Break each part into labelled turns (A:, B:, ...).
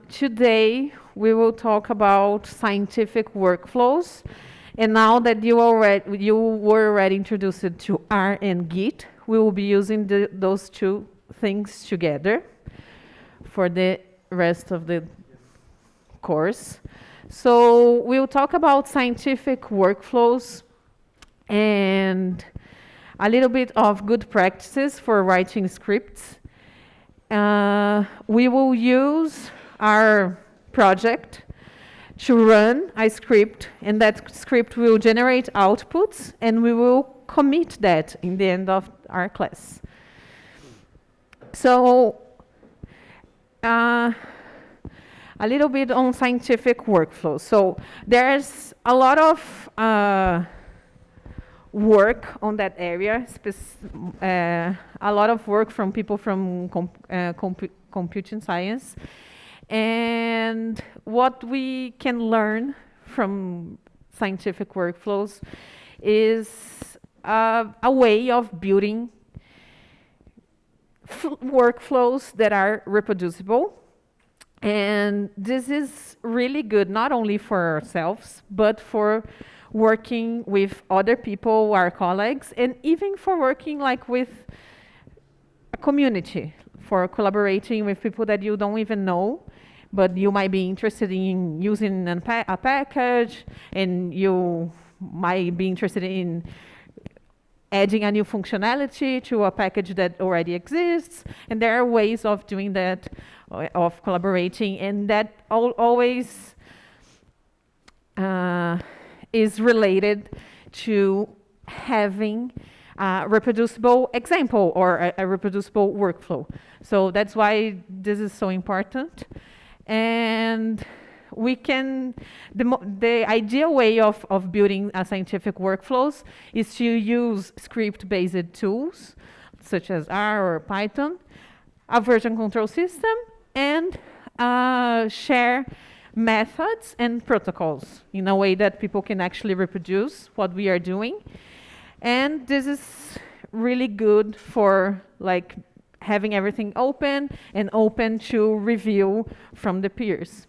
A: Today we will talk about scientific workflows. And now that you were already introduced to R and Git, we will be using those two things together for the rest of the course. So we'll talk about scientific workflows and a little bit of good practices for writing scripts. We will use our project to run a script, and that script will generate outputs, and we will commit that in the end of our class. So, a little bit on scientific workflows. So there's a lot of work on that area, a lot of work from people from computing science. And what we can learn from scientific workflows is a way of building workflows that are reproducible. And this is really good, not only for ourselves, but for working with other people, our colleagues, and even for working like with a community, for collaborating with people that you don't even know, but you might be interested in using a package, and you might be interested in adding a new functionality to a package that already exists. And there are ways of doing that, of collaborating, and that always is related to having a reproducible example or a reproducible workflow. So that's why this is so important. And we can, the ideal way of building a scientific workflows is to use script-based tools, such as R or Python, a version control system, and share methods and protocols in a way that people can actually reproduce what we are doing. And this is really good for like having everything open and open to review from the peers.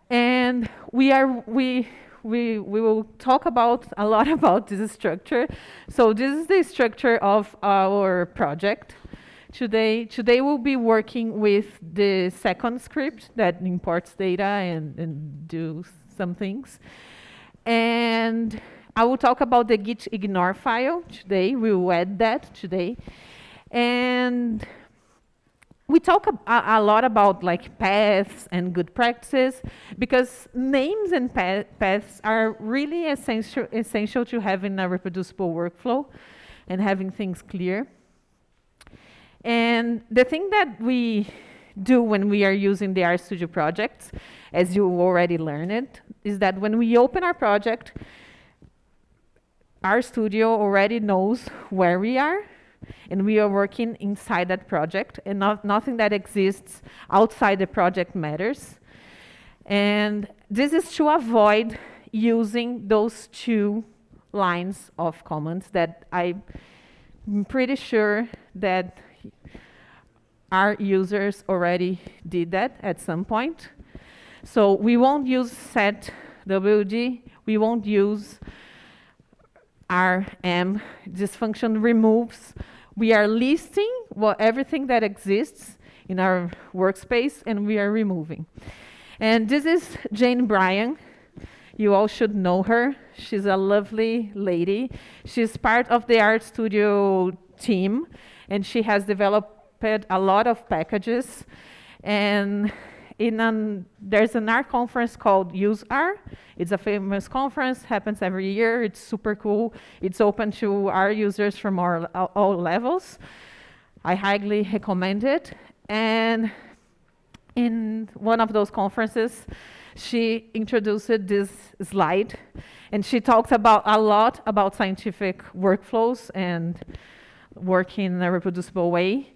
A: And we will talk about a lot about this structure. So this is the structure of our project. Today we'll be working with the second script that imports data and do some things. And I will talk about the Git Ignore file today. We will add that today. And we talk a lot about like paths and good practices, because names and paths are really essential to having a reproducible workflow and having things clear. And the thing that we do when we are using the RStudio projects, as you already learned, is that when we open our project, RStudio already knows where we are, and we are working inside that project, and nothing that exists outside the project matters. And this is to avoid using those two lines of comments that I'm pretty sure that our users already did that at some point. So we won't use set WD, we won't use RM. This function removes. We are listing everything that exists in our workspace, and we are removing. And this is Jane Bryan. You all should know her. She's a lovely lady. She's part of the RStudio team, and she has developed a lot of packages. And there's an R conference called Use R. It's a famous conference, happens every year. It's super cool. It's open to R users from all levels. I highly recommend it. And in one of those conferences, she introduced this slide, and she talks a lot about scientific workflows and working in a reproducible way.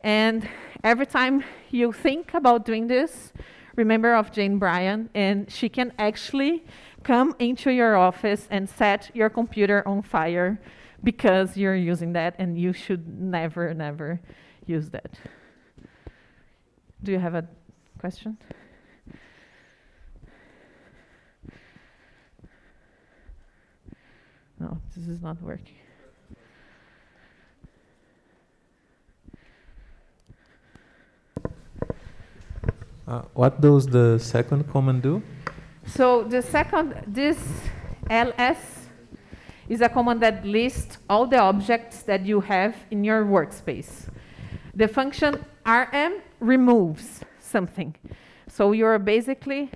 A: And every time you think about doing this, remember of Jane Bryan, and she can actually come into your office and set your computer on fire because you're using that, and you should never, never use that. Do you have a question? No, this is not working.
B: What does the second command do?
A: So the second, this ls is a command that lists all the objects that you have in your workspace. The function rm removes something. So you're basically,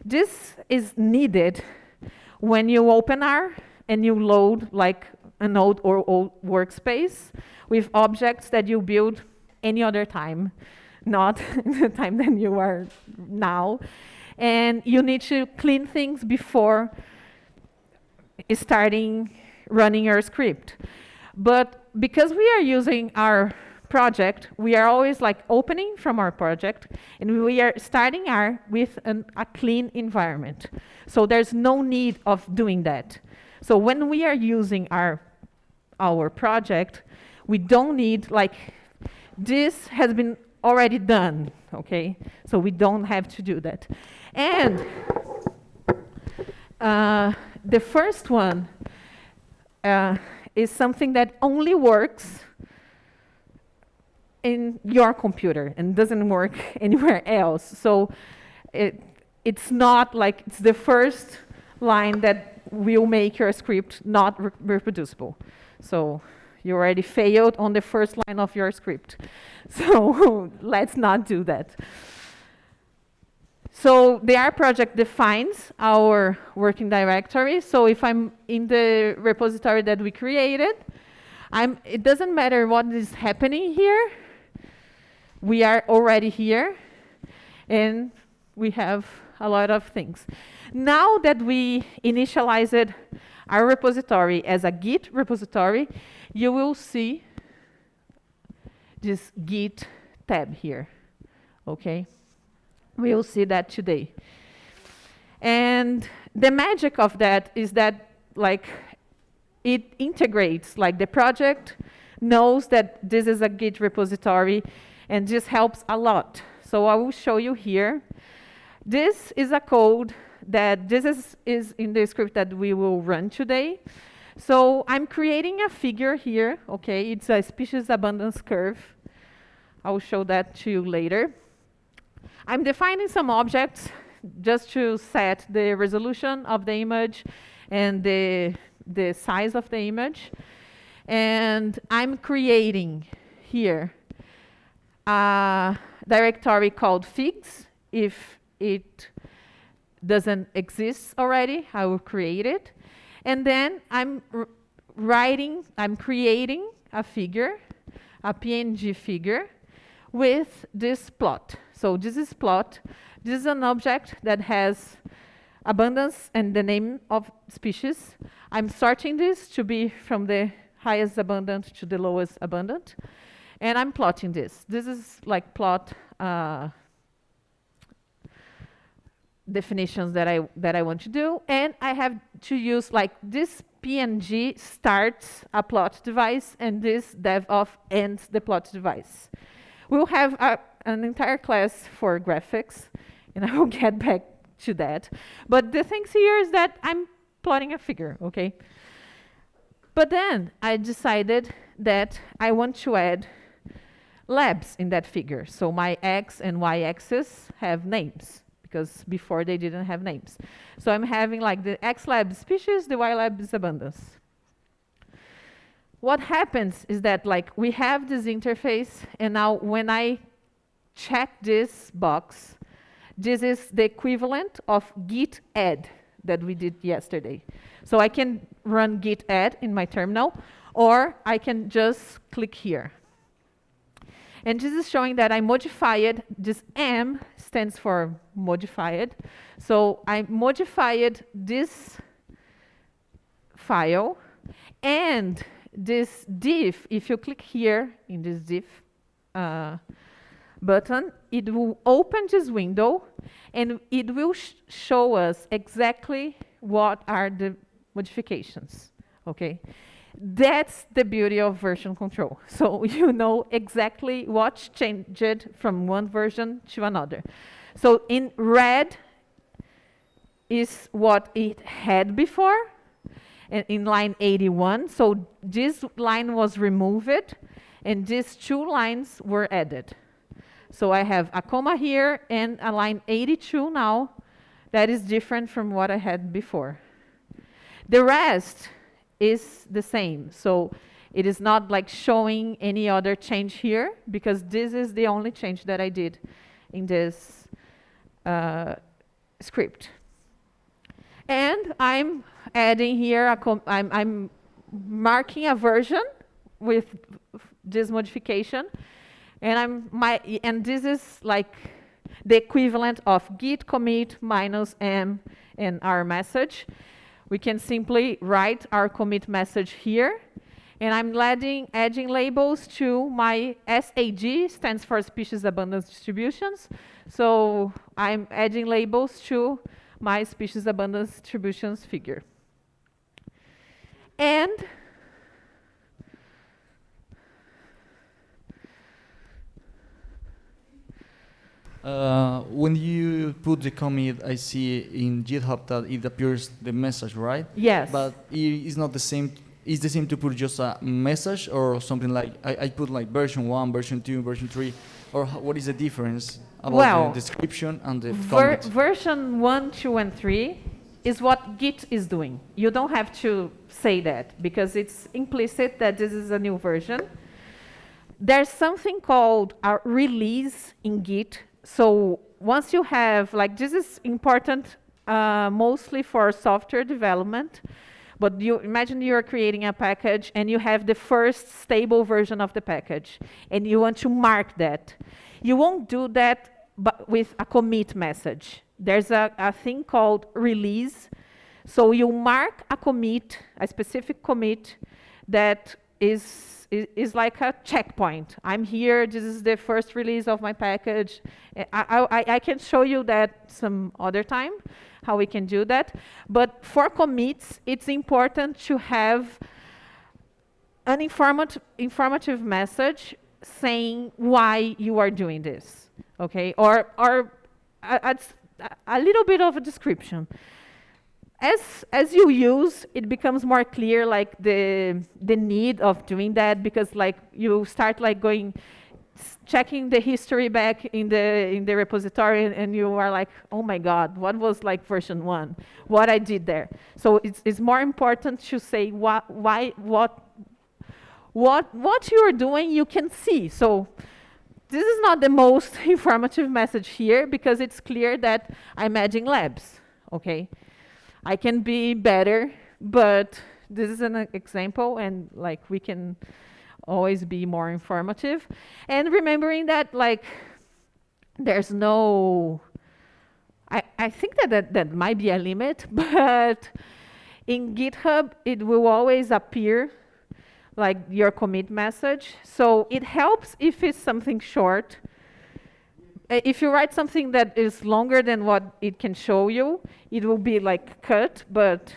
A: this is needed when you open R and you load like an old workspace with objects that you build any other time, not the time that you are now. And you need to clean things before starting running your script. But because we are using our project, we are always like opening from our project, and we are starting R with a clean environment. So there's no need of doing that. So when we are using our project, we don't need like, this has been already done, okay? So we don't have to do that. And the first one is something that only works in your computer and doesn't work anywhere else. So it's not like it's the first line that will make your script not reproducible. So you already failed on the first line of your script. So let's not do that. So the R project defines our working directory. So if I'm in the repository that we created, it doesn't matter what is happening here. We are already here, and we have a lot of things. Now that we initialized our repository as a Git repository, you will see this Git tab here, okay? We'll see that today. And the magic of that is that like it integrates, like the project knows that this is a Git repository, and this helps a lot. So I will show you here. This is a code that this is in the script that we will run today. So I'm creating a figure here, okay? It's a species abundance curve. I will show that to you later. I'm defining some objects just to set the resolution of the image and the size of the image. And I'm creating here a directory called figs. If it doesn't exist already, I will create it. And then I'm creating a figure, a PNG figure, with this plot. So this is plot. This is an object that has abundance and the name of species. I'm sorting this to be from the highest abundant to the lowest abundant. And I'm plotting this. This is like plot definitions that I want to do. And I have to use like this PNG starts a plot device, and this dev-off ends the plot device. We'll have an entire class for graphics, and I will get back to that. But the thing here is that I'm plotting a figure, okay? But then I decided that I want to add labs in that figure. So my X and Y axis have names, because before they didn't have names. So I'm having like the X lab species, the Y lab is abundance. What happens is that like we have this interface, and now when I check this box, this is the equivalent of git add that we did yesterday. So I can run git add in my terminal, or I can just click here. And this is showing that I modified, this M stands for modified. So I modified this file, and this div, if you click here in this div button, it will open this window, and it will show us exactly what are the modifications, okay? That's the beauty of version control. So you know exactly what changed from one version to another. So in red is what it had before, and in line 81. So this line was removed, and these 2 lines were added. So I have a comma here and a line 82 now that is different from what I had before. The rest is the same. So it is not like showing any other change here, because this is the only change that I did in this script. And I'm adding here, I'm marking a version with this modification. And this is like the equivalent of git commit minus m and our message. We can simply write our commit message here. And I'm adding labels to my SAG, stands for species abundance distributions. So I'm adding labels to my species abundance distributions figure. And
C: when you put the commit, I see in GitHub that it appears the message, right?
A: yes.
C: But it's not the same. It's the same to put just a message or something like I put like version 1, version 2, version 3, or what is the difference about the description and the commit?
A: Version 1, 2, and 3 is what Git is doing. You don't have to say that because it's implicit that this is a new version. There's something called a release in Git. So once you have, like, this is important mostly for software development. But you imagine you're creating a package and you have the first stable version of the package and you want to mark that. You won't do that with a commit message. There's a thing called release. So you mark a commit, a specific commit that is like a checkpoint. I'm here, this is the first release of my package. I can show you that some other time, how we can do that. But for commits, it's important to have an informative message saying why you are doing this, okay? Or a little bit of a description. As you use, it becomes more clear, like the need of doing that, because like you start like checking the history back in the repository, and you are like, oh my God, what was like version 1? What I did there? So it's more important to say what you are doing. You can see. So this is not the most informative message here because it's clear that I'm adding labs. Okay. I can be better, but this is an example, and like we can always be more informative. And remembering that like there's no, I think that might be a limit, but in GitHub it will always appear like your commit message. So it helps if it's something short. If you write something that is longer than what it can show you, it will be like cut, but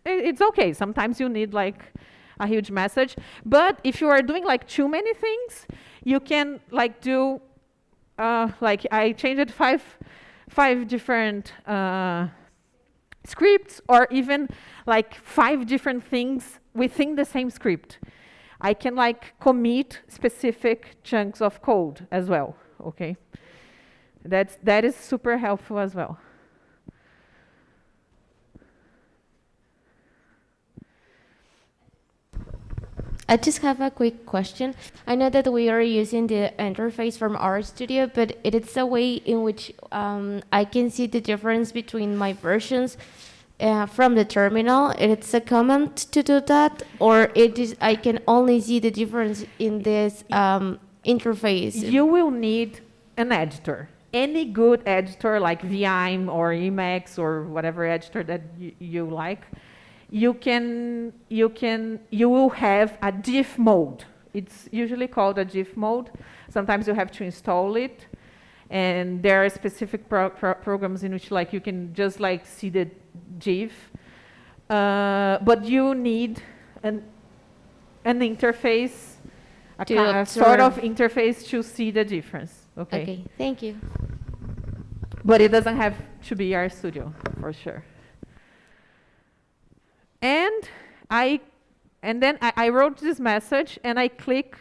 A: it's okay. Sometimes you need like a huge message. But if you are doing like too many things, you can like do, like I changed five different scripts, or even like 5 different things within the same script. I can like commit specific chunks of code as well, okay? That is super helpful as well.
D: I just have a quick question. I know that we are using the interface from RStudio, but it is a way in which I can see the difference between my versions from the terminal. It's a command to do that, or I can only see the difference in this interface?
A: You will need an editor. Any good editor like Vime or Emacs or whatever editor that you like, you will have a diff mode. It's usually called a diff mode. Sometimes you have to install it, and there are specific programs in which like you can just like see the diff, but you need an interface,
D: To
A: a sort of
D: observe.
A: interface to see the difference. Okay.
D: Okay, thank you.
A: But it doesn't have to be RStudio for sure. And then I wrote this message and I click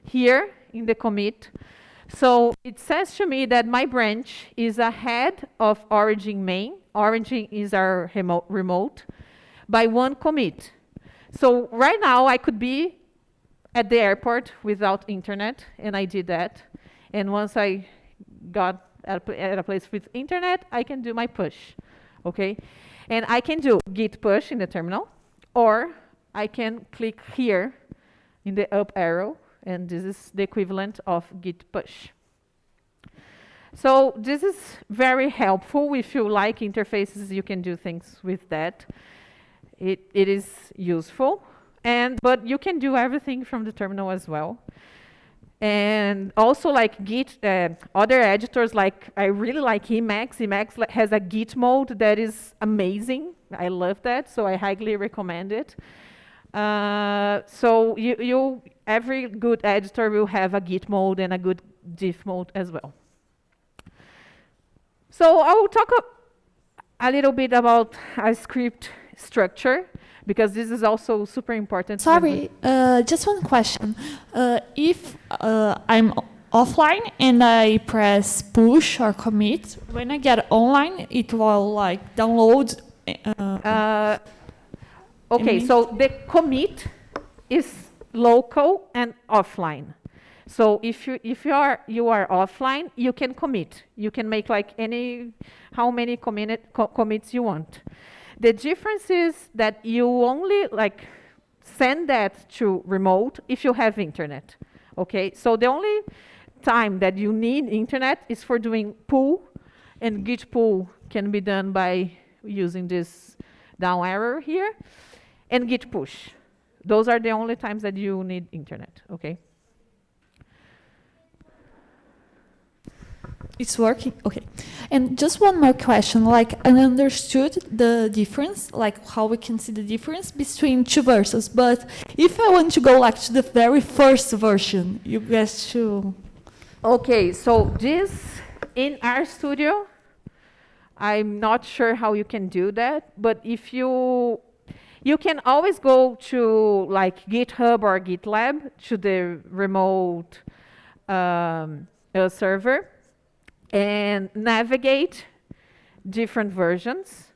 A: here in the commit. So it says to me that my branch is ahead of origin main. Origin is our remote by one commit. So right now I could be at the airport without internet, and I did that. And once I got at a place with internet, I can do my push, okay? And I can do Git push in the terminal, or I can click here in the up arrow, and this is the equivalent of Git push. So this is very helpful. If you like interfaces, you can do things with that. It is useful, but you can do everything from the terminal as well. And also like Git, other editors, like I really like Emacs. Emacs has a Git mode that is amazing. I love that, so I highly recommend it. So every good editor will have a Git mode and a good diff mode as well. So I will talk a little bit about a script structure, because this is also super important.
E: Sorry, just one question. If I'm offline and I press push or commit, when I get online, it will like download.
A: Okay, so the commit is local and offline. So if you are offline, you can commit. You can make like how many commits you want. The difference is that you only like send that to remote if you have internet. Okay, so the only time that you need internet is for doing pull, and Git pull can be done by using this down arrow here, and Git push. Those are the only times that you need internet. Okay.
E: It's working? Okay. And just one more question. Like, I understood the difference, like how we can see the difference between two versions. But if I want to go like to the very first version, you guys should...
A: Okay, so this in RStudio, I'm not sure how you can do that. But if you can always go to like GitHub or GitLab to the remote server and navigate different versions.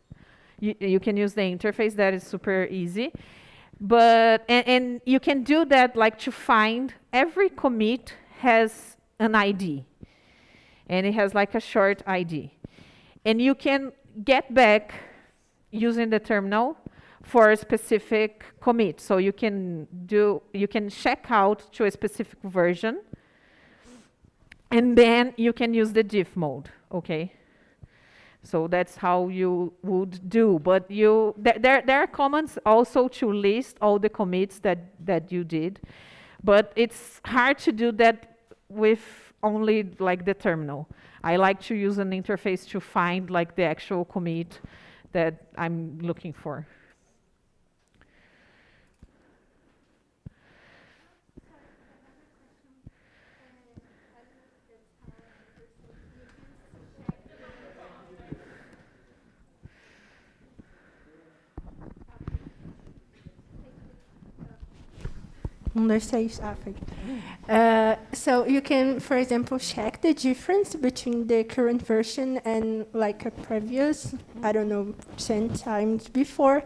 A: You can use the interface, that is super easy. But and you can do that like to find every commit has an ID. And it has like a short ID. And you can get back using the terminal for a specific commit. So you can check out to a specific version, and then you can use the diff mode, okay? So that's how you would do. But there are commands also to list all the commits that you did. But it's hard to do that with only like the terminal. I like to use an interface to find like the actual commit that I'm looking for.
F: So you can, for example, check the difference between the current version and like a previous, I don't know, 10 times before,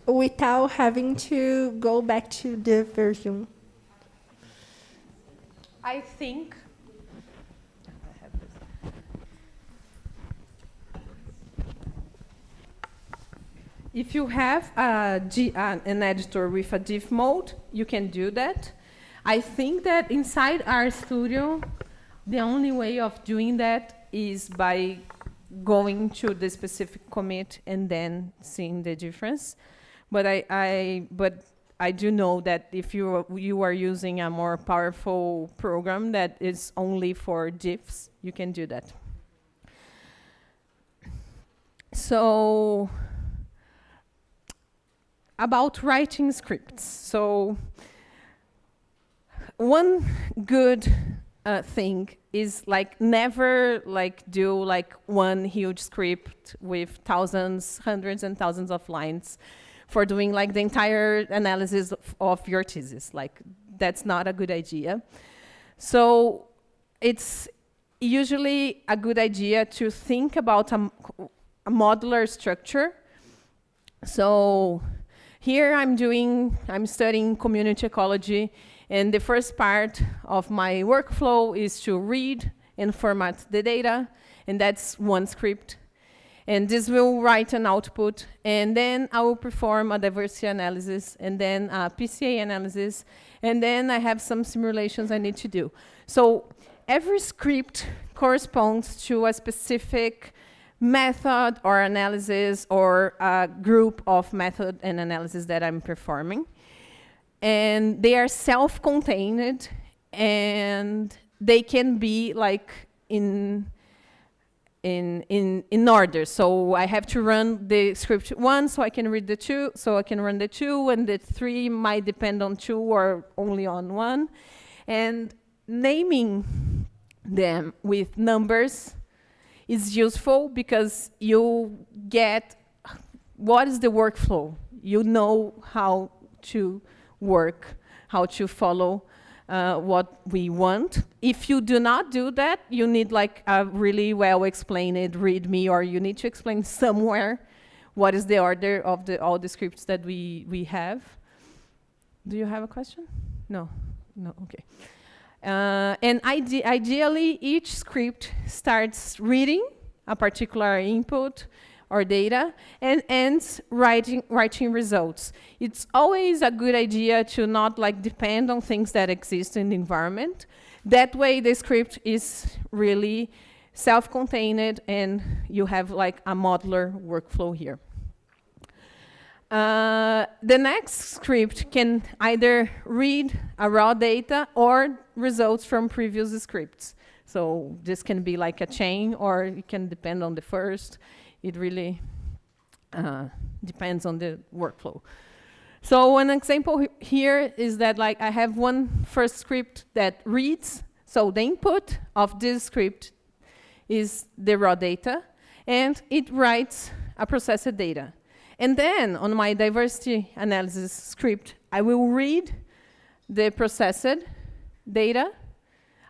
F: without having to go back to the version.
A: I think if you have an editor with a diff mode, you can do that. I think that inside RStudio, the only way of doing that is by going to the specific commit and then seeing the difference. But I do know that if you are using a more powerful program that is only for diffs, you can do that. So about writing scripts. So one good thing is like never like do like one huge script with thousands, hundreds and thousands of lines for doing like the entire analysis of your thesis. Like that's not a good idea. So it's usually a good idea to think about a modular structure. So here I'm studying community ecology, and the first part of my workflow is to read and format the data, and that's one script. And this will write an output, and then I will perform a diversity analysis, and then a PCA analysis, and then I have some simulations I need to do. So every script corresponds to a specific method or analysis or a group of method and analysis that I'm performing. And they are self-contained, and they can be like in order. So I have to run the script 1 so I can read the 2, so I can run the 2, and the 3 might depend on 2 or only on 1. And naming them with numbers is useful because you get what is the workflow. You know how to work, how to follow what we want. If you do not do that, you need like a really well explained README, or you need to explain somewhere what is the order of all the scripts that we have. Do you have a question? No, okay. And ideally, each script starts reading a particular input or data and ends writing results. It's always a good idea to not like depend on things that exist in the environment. That way, the script is really self-contained, and you have like a modular workflow here. The next script can either read a raw data or results from previous scripts. So this can be like a chain, or it can depend on the first. It really depends on the workflow. So an example here is that like I have one first script that reads. So the input of this script is the raw data, and it writes a processed data. And then on my diversity analysis script, I will read the processed data.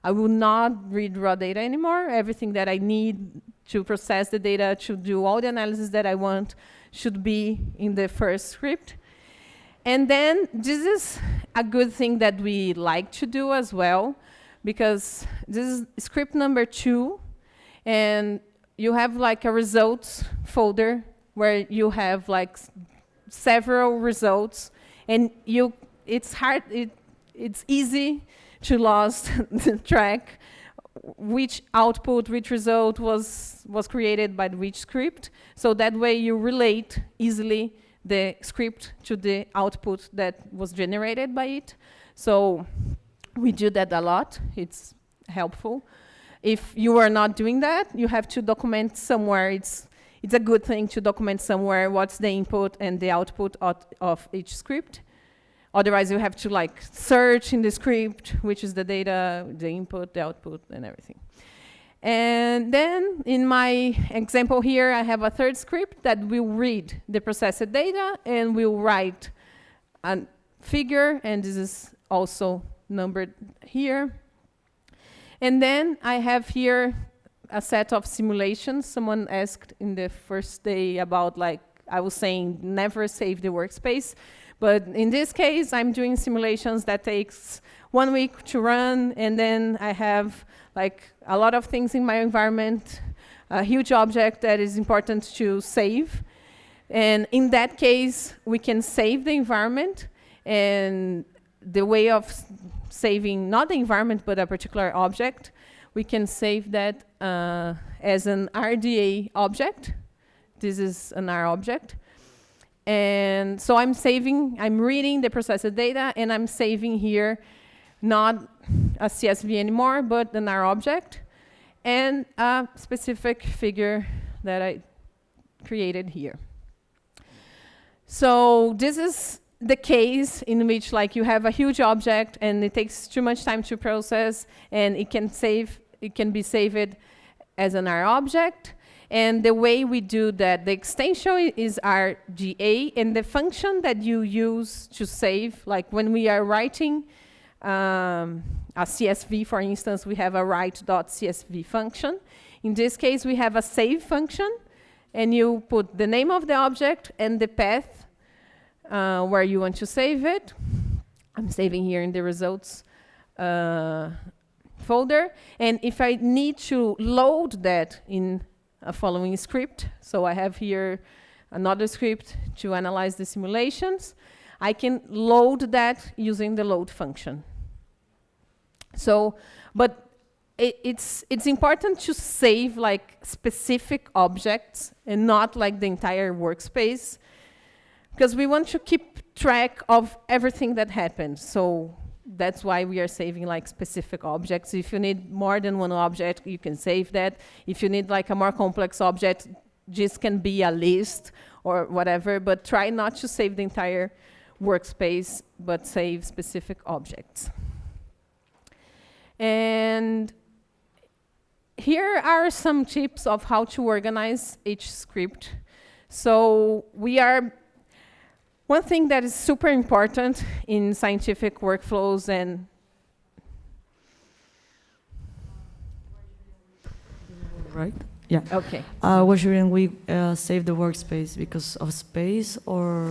A: I will not read raw data anymore. Everything that I need to process the data, to do all the analysis that I want, should be in the first script. And then this is a good thing that we like to do as well, because this is script number 2, and you have like a results folder where you have like several results, and it's easy to lose the track which output, which result was created by which script. So that way you relate easily the script to the output that was generated by it. So we do that a lot. It's helpful. If you are not doing that, you have to document somewhere. It's a good thing to document somewhere what's the input and the output of each script. Otherwise, you have to like search in the script, which is the data, the input, the output, and everything. And then in my example here, I have a third script that will read the processed data and will write a figure, and this is also numbered here. And then I have here a set of simulations. Someone asked in the first day about, like, I was saying never save the workspace. But in this case, I'm doing simulations that takes 1 week to run, and then I have like a lot of things in my environment, a huge object that is important to save. And in that case, we can save the environment, and the way of saving not the environment, but a particular object, we can save that as an RDA object. This is an R object. And so I'm reading the processed data, and I'm saving here not a CSV anymore, but an R object, and a specific figure that I created here. So this is the case in which like you have a huge object and it takes too much time to process, and it can be saved as an R object. And the way we do that, the extension is RGA, and the function that you use to save, like when we are writing a CSV, for instance, we have a write.csv function. In this case, we have a save function, and you put the name of the object and the path where you want to save it. I'm saving here in the results folder. And if I need to load that in a following script, so I have here another script to analyze the simulations, I can load that using the load function. So, but it's important to save like specific objects and not like the entire workspace, because we want to keep track of everything that happens. So that's why we are saving like specific objects. If you need more than one object, you can save that. If you need like a more complex object, this can be a list or whatever, but try not to save the entire workspace, but save specific objects. And here are some tips of how to organize each script. So one thing that is super important in scientific workflows and
G: right? Yeah.
A: okay.
G: Why shouldn't we save the workspace? Because of space or?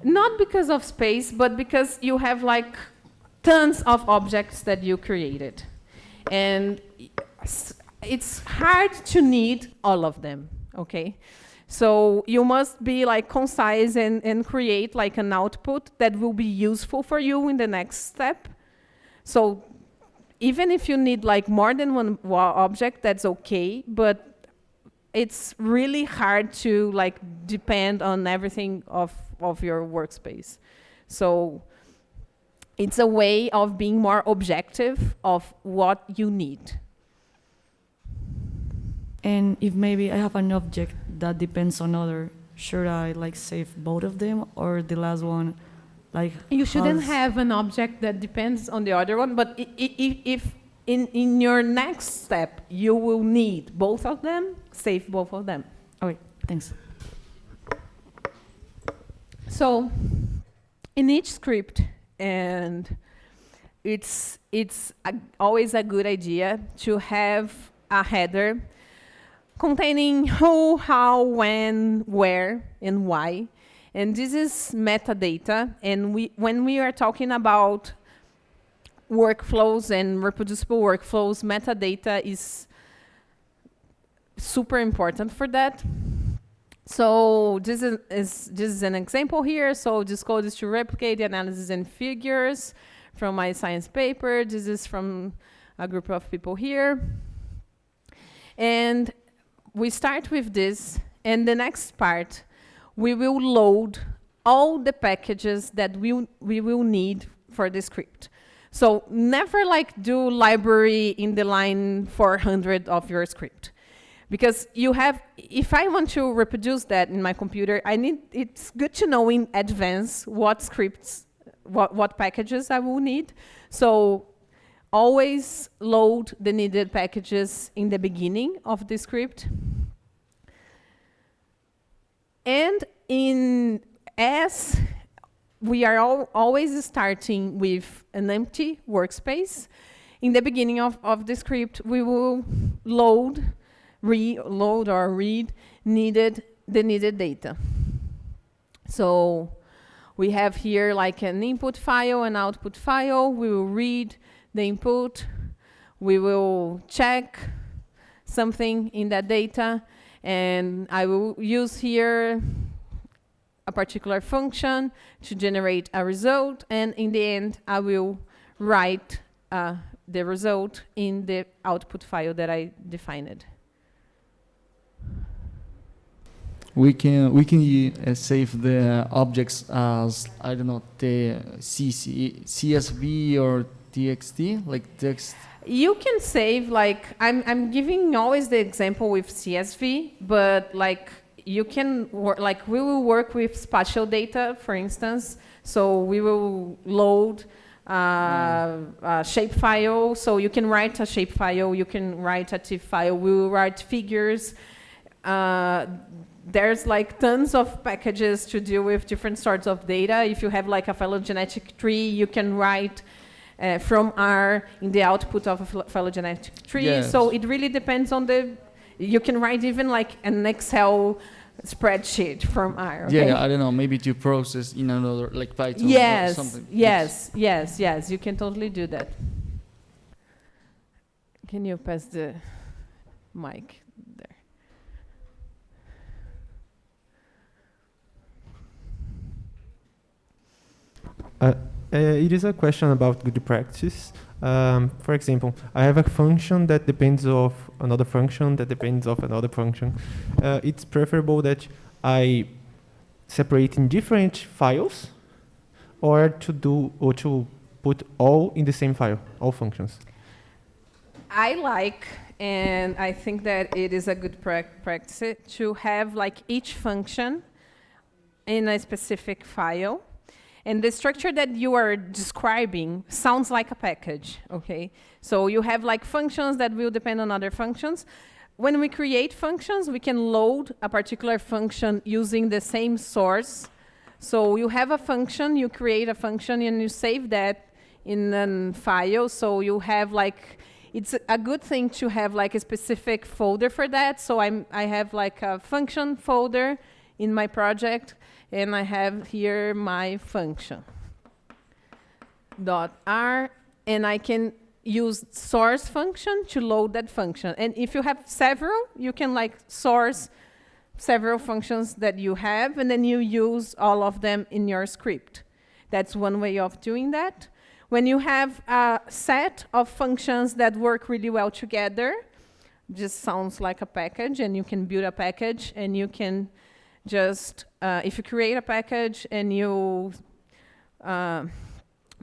A: Not because of space, but because you have like tons of objects that you created. And it's hard to need all of them, okay? So you must be like concise and create like an output that will be useful for you in the next step. So even if you need like more than one object, that's okay, but it's really hard to like depend on everything of your workspace. So it's a way of being more objective of what you need.
G: And if maybe I have an object that depends on other, should I like save both of them, or the last one like?
A: You shouldn't have an object that depends on the other one, but if in your next step you will need both of them, save both of them.
G: Okay, thanks.
A: So in each script, and it's always a good idea to have a header containing who, how, when, where, and why. And this is metadata. And when we are talking about workflows and reproducible workflows, metadata is super important for that. So this is an example here. So this code is to replicate the analysis and figures from my science paper. This is from a group of people here. And we start with this, and the next part, we will load all the packages that we will need for the script. So never like do library in the line 400 of your script. Because you have, if I want to reproduce that in my computer, it's good to know in advance what scripts, what packages I will need. So always load the needed packages in the beginning of the script. And as we are always starting with an empty workspace, in the beginning of the script, we will reload or read the needed data. So we have here like an input file, an output file. We will read the input. We will check something in that data. And I will use here a particular function to generate a result. And in the end, I will write the result in the output file that I defined.
C: We can save the objects as, I don't know, the CSV or TXT, like text.
A: You can save, like, I'm giving always the example with CSV, but like you can work, like we will work with spatial data, for instance. So we will load a shapefile. So you can write a shapefile, you can write a TIFF file, we will write figures. There's like tons of packages to deal with different sorts of data. If you have like a phylogenetic tree, you can write from R in the output of a phylogenetic tree.
C: Yes.
A: So it really depends on you can write even like an Excel spreadsheet from R. Okay?
C: Yeah, I don't know, maybe to process in another, like Python or
A: Yes,
C: something.
A: yes, you can totally do that. Can you pass the mic there?
B: It is a question about good practice. For example, I have a function that depends of another function that depends of another function. It's preferable that I separate in different files, or to put all in the same file, all functions.
A: I like, and I think that it is a good practice to have like each function in a specific file. And the structure that you are describing sounds like a package, okay? So you have like functions that will depend on other functions. When we create functions, we can load a particular function using the same source. So you have a function, you create a function, and you save that in a file. So you have like, it's a good thing to have like a specific folder for that. So I have like a function folder in my project, and I have here my function .r, and I can use source function to load that function. And if you have several, you can like source several functions that you have, and then you use all of them in your script. That's one way of doing that. When you have a set of functions that work really well together, just sounds like a package, and you can build a package, and you can just, if you create a package and you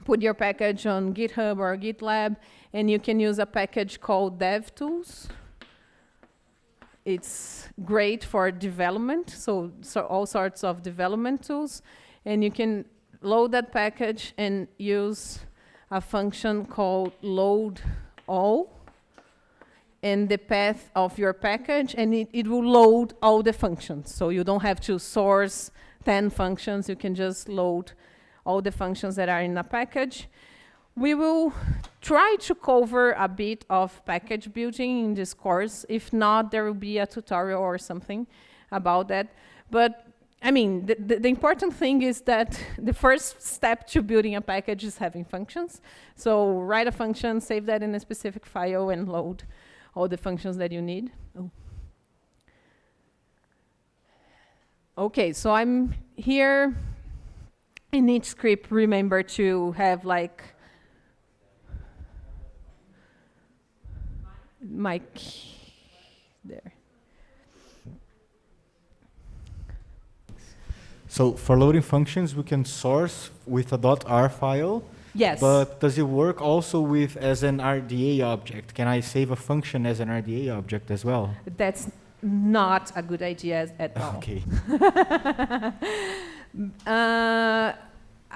A: put your package on GitHub or GitLab, and you can use a package called DevTools. It's great for development, so all sorts of development tools. And you can load that package and use a function called load all in the path of your package, and it will load all the functions. So you don't have to source 10 functions, you can just load all the functions that are in a package. We will try to cover a bit of package building in this course. If not, there will be a tutorial or something about that. But I mean, the important thing is that the first step to building a package is having functions. So write a function, save that in a specific file, and load all the functions that you need. Oh. Okay, so I'm here. In each script, remember to have like mic there.
H: So for loading functions, we can source with a .r file.
A: Yes.
H: But does it work also with as an RDA object? Can I save a function as an RDA object as well?
A: That's not a good idea at all.
H: Okay.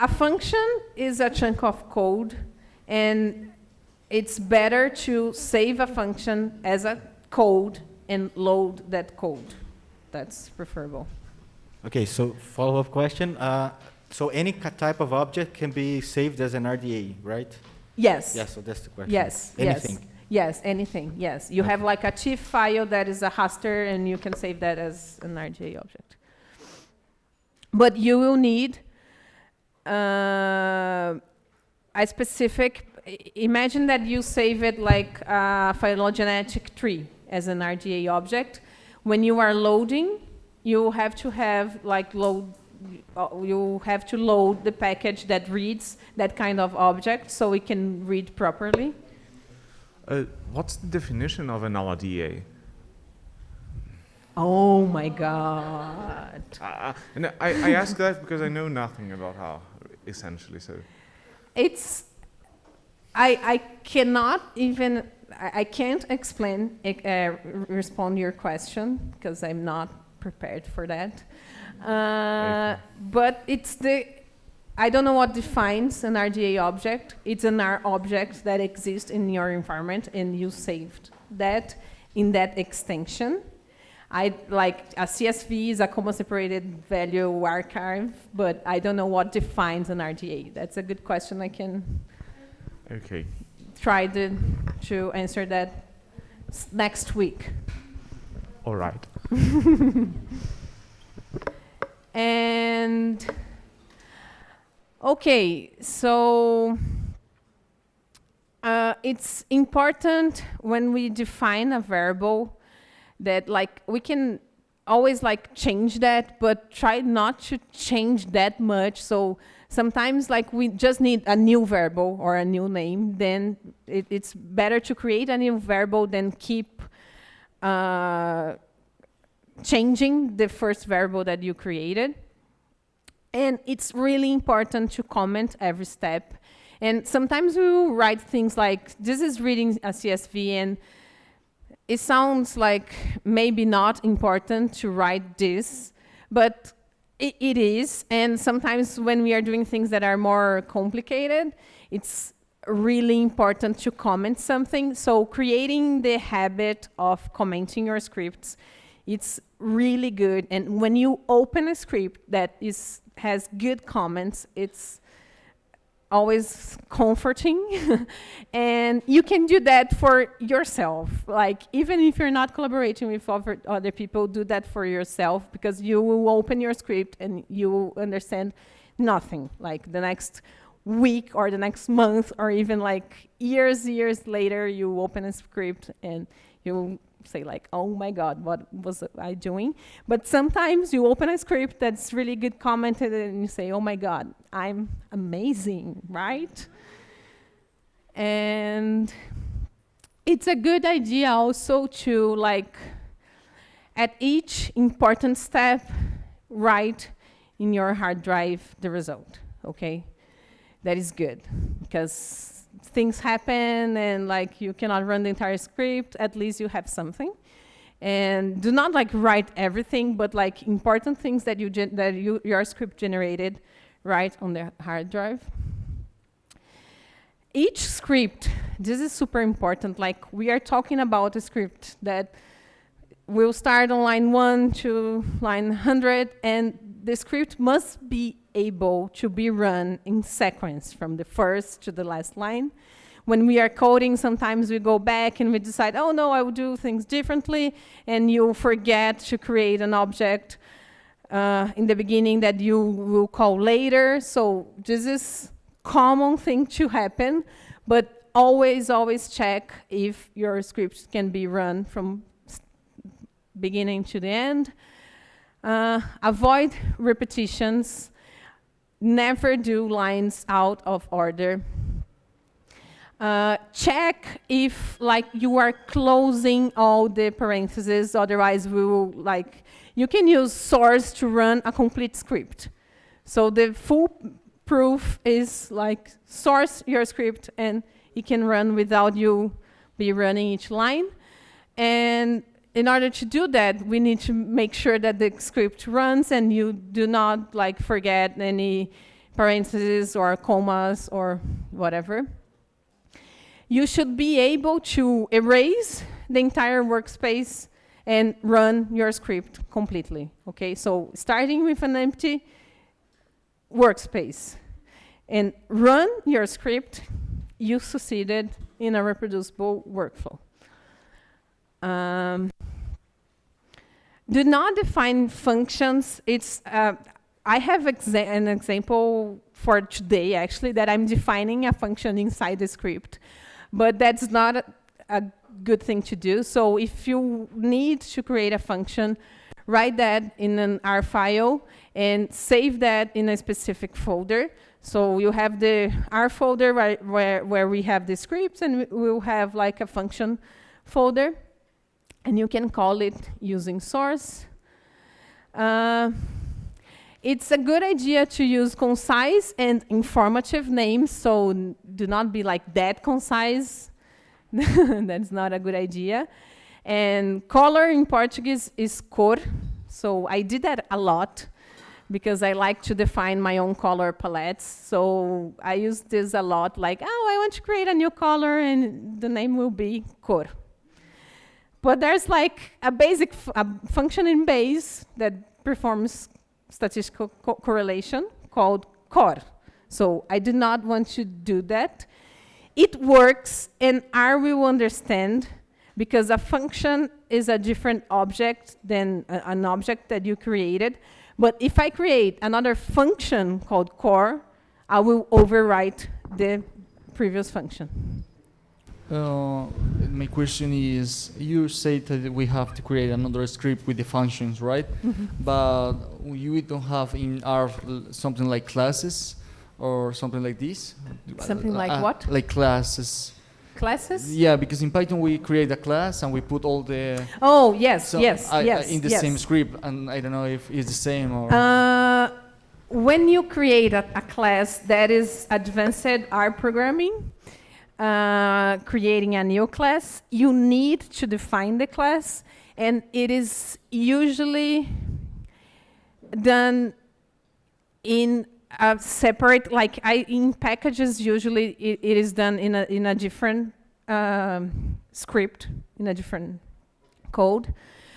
A: A function is a chunk of code, and it's better to save a function as a code and load that code. That's preferable.
H: Okay, so follow-up question. So any type of object can be saved as an RDA, right?
A: Yes.
H: Yes, so that's the question.
A: Yes.
H: Anything.
A: Yes, anything. Yes. You have like a TIFF file that is a raster, and you can save that as an RDA object. But you will need a specific, imagine that you save it like a phylogenetic tree as an RDA object. When you are loading, you have to have like you have to load the package that reads that kind of object so it can read properly.
I: What's the definition of an RDA?
A: Oh my God.
I: And I ask that because I know nothing about how, essentially, so.
A: It's, I cannot even, I can't explain, respond to your question because I'm not prepared for that. But I don't know what defines an RDA object. It's an R object that exists in your environment, and you saved that in that extension. Like a CSV is a comma separated value archive, but I don't know what defines an RDA. That's a good question. I can try to answer that next week.
I: All right.
A: And okay, so it's important when we define a variable that like we can always like change that, but try not to change that much. So sometimes like we just need a new variable or a new name, then it's better to create a new variable than keep changing the first variable that you created. And it's really important to comment every step. And sometimes we will write things like, this is reading a CSV, and it sounds like maybe not important to write this, but it is. And sometimes when we are doing things that are more complicated, it's really important to comment something. So creating the habit of commenting your scripts, it's really good. And when you open a script that has good comments, it's always comforting. And you can do that for yourself. Like, even if you're not collaborating with other people, do that for yourself, because you will open your script and you will understand nothing. Like the next week or the next month, or even like years later, you open a script and you say like, oh my God, what was I doing? But sometimes you open a script that's really good commented and you say, oh my God, I'm amazing, right? And it's a good idea also to, like, at each important step, write in your hard drive the result, okay? That is good, because things happen and like you cannot run the entire script. At least you have something. And do not like write everything, but like important things that your script generated, write on the hard drive. Each script, this is super important. Like, we are talking about a script that will start on line 1 to line 100, and the script must be able to be run in sequence from the first to the last line. When we are coding, sometimes we go back and we decide, oh no, I will do things differently, and you forget to create an object in the beginning that you will call later. So this is common thing to happen, but always check if your scripts can be run from beginning to the end. Avoid repetitions. Never do lines out of order. Check if like you are closing all the parentheses, otherwise we will like, you can use source to run a complete script. So the full proof is like source your script and it can run without you be running each line. And in order to do that, we need to make sure that the script runs and you do not like forget any parentheses or commas or whatever. You should be able to erase the entire workspace and run your script completely, okay? So starting with an empty workspace and run your script, you succeeded in a reproducible workflow. Do not define functions. It's I have an example for today, actually, that I'm defining a function inside the script. But that's not a good thing to do. So if you need to create a function, write that in an R file and save that in a specific folder. So you have the R folder where we have the scripts, and we'll have like a function folder. And you can call it using source. It's a good idea to use concise and informative names, so do not be like that concise. That's not a good idea. And color in Portuguese is cor, So I did that a lot because I like to define my own color palettes. So I use this a lot, like, oh, I want to create a new color and the name will be cor. But there's like a basic function in base that performs statistical correlation called cor. So I did not want to do that. It works, and R will understand, because a function is a different object than an object that you created. But if I create another function called core, I will overwrite the previous function.
C: My question is, you say that we have to create another script with the functions, right?
A: Mm-hmm.
C: But you don't have in R something like classes or something like this?
A: Something like what?
C: Like classes.
A: Classes?
C: Yeah, because in Python we create a class and we put all the...
A: Oh, yes,
C: so
A: yes, yes.
C: in the
A: yes.
C: same script, and I don't know if it's the same or...
A: When you create a class that is advanced R programming, creating a new class, you need to define the class, and it is usually done in a separate, like in packages. Usually, it is done in a different script, in a different code,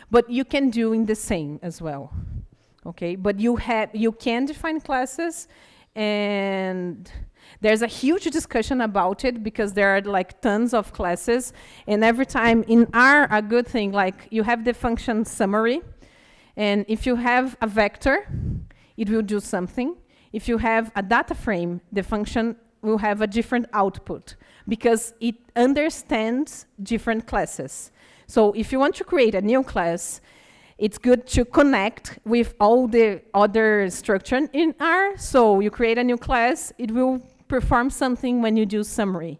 A: but you can do in the same as well. Okay, but you can define classes, and there's a huge discussion about it because there are like tons of classes, and every time in R, a good thing, like you have the function summary, and if you have a vector, it will do something. If you have a data frame, the function will have a different output because it understands different classes. So if you want to create a new class, it's good to connect with all the other structure in R. So you create a new class, it will perform something when you do summary.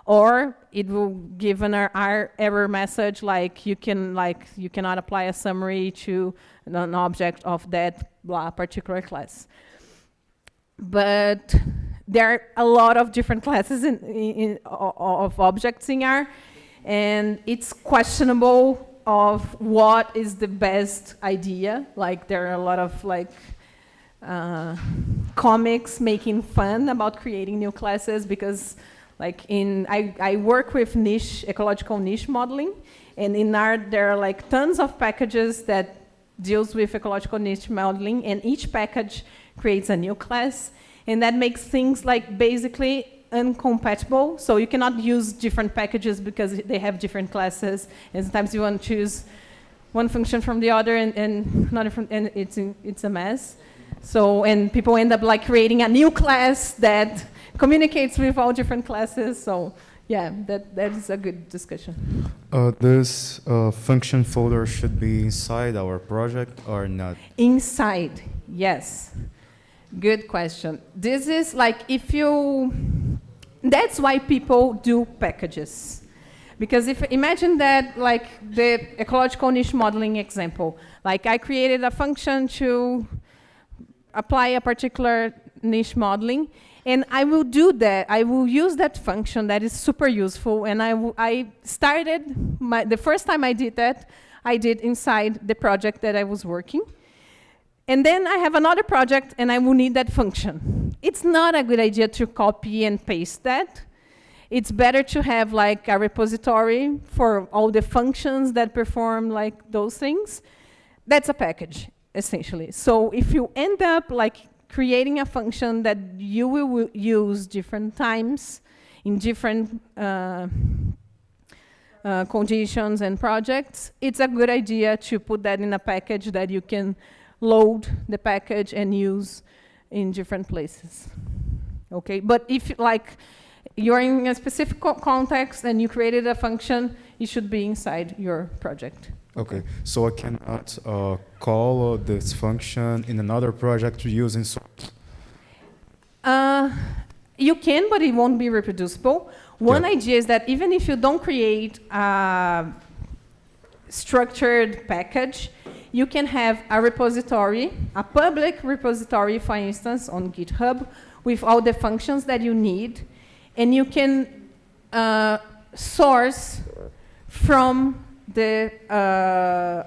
A: Or it will give an error message like you cannot apply a summary to an object of that particular class. But there are a lot of different classes of objects in R, and it's questionable of what is the best idea. Like there are a lot of like comics making fun about creating new classes because like I work with ecological niche modeling, and in R there are like tons of packages that deals with ecological niche modeling, and each package creates a new class, and that makes things like basically incompatible. So you cannot use different packages because they have different classes, and sometimes you want to choose one function from the other and not from, and it's a mess. So, and people end up like creating a new class that communicates with all different classes. So yeah, that is a good discussion.
J: This function folder should be inside our project or not?
A: Inside, yes. Good question. This is like that's why people do packages. Because imagine that like the ecological niche modeling example, like I created a function to apply a particular niche modeling, and I will do that. I will use that function that is super useful, and I started, the first time I did that, I did inside the project that I was working. And then I have another project, and I will need that function. It's not a good idea to copy and paste that. It's better to have like a repository for all the functions that perform like those things. That's a package, essentially. So if you end up like creating a function that you will use different times in different conditions and projects, it's a good idea to put that in a package that you can load the package and use in different places. Okay, but if like you're in a specific context and you created a function, it should be inside your project.
J: Okay, so I cannot call this function in another project using source?
A: You can, but it won't be reproducible. One idea is that even if you don't create a structured package, you can have a repository, a public repository, for instance, on GitHub, with all the functions that you need, and you can source from the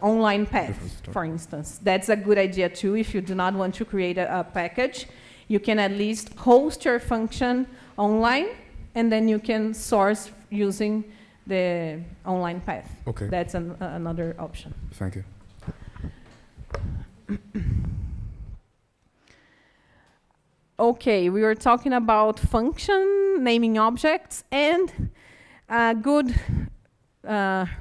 A: online path, for instance. That's a good idea too. If you do not want to create a package, you can at least host your function online, and then you can source using the online path.
J: Okay.
A: That's another option.
J: Thank you.
A: Okay, we were talking about function, naming objects, and a good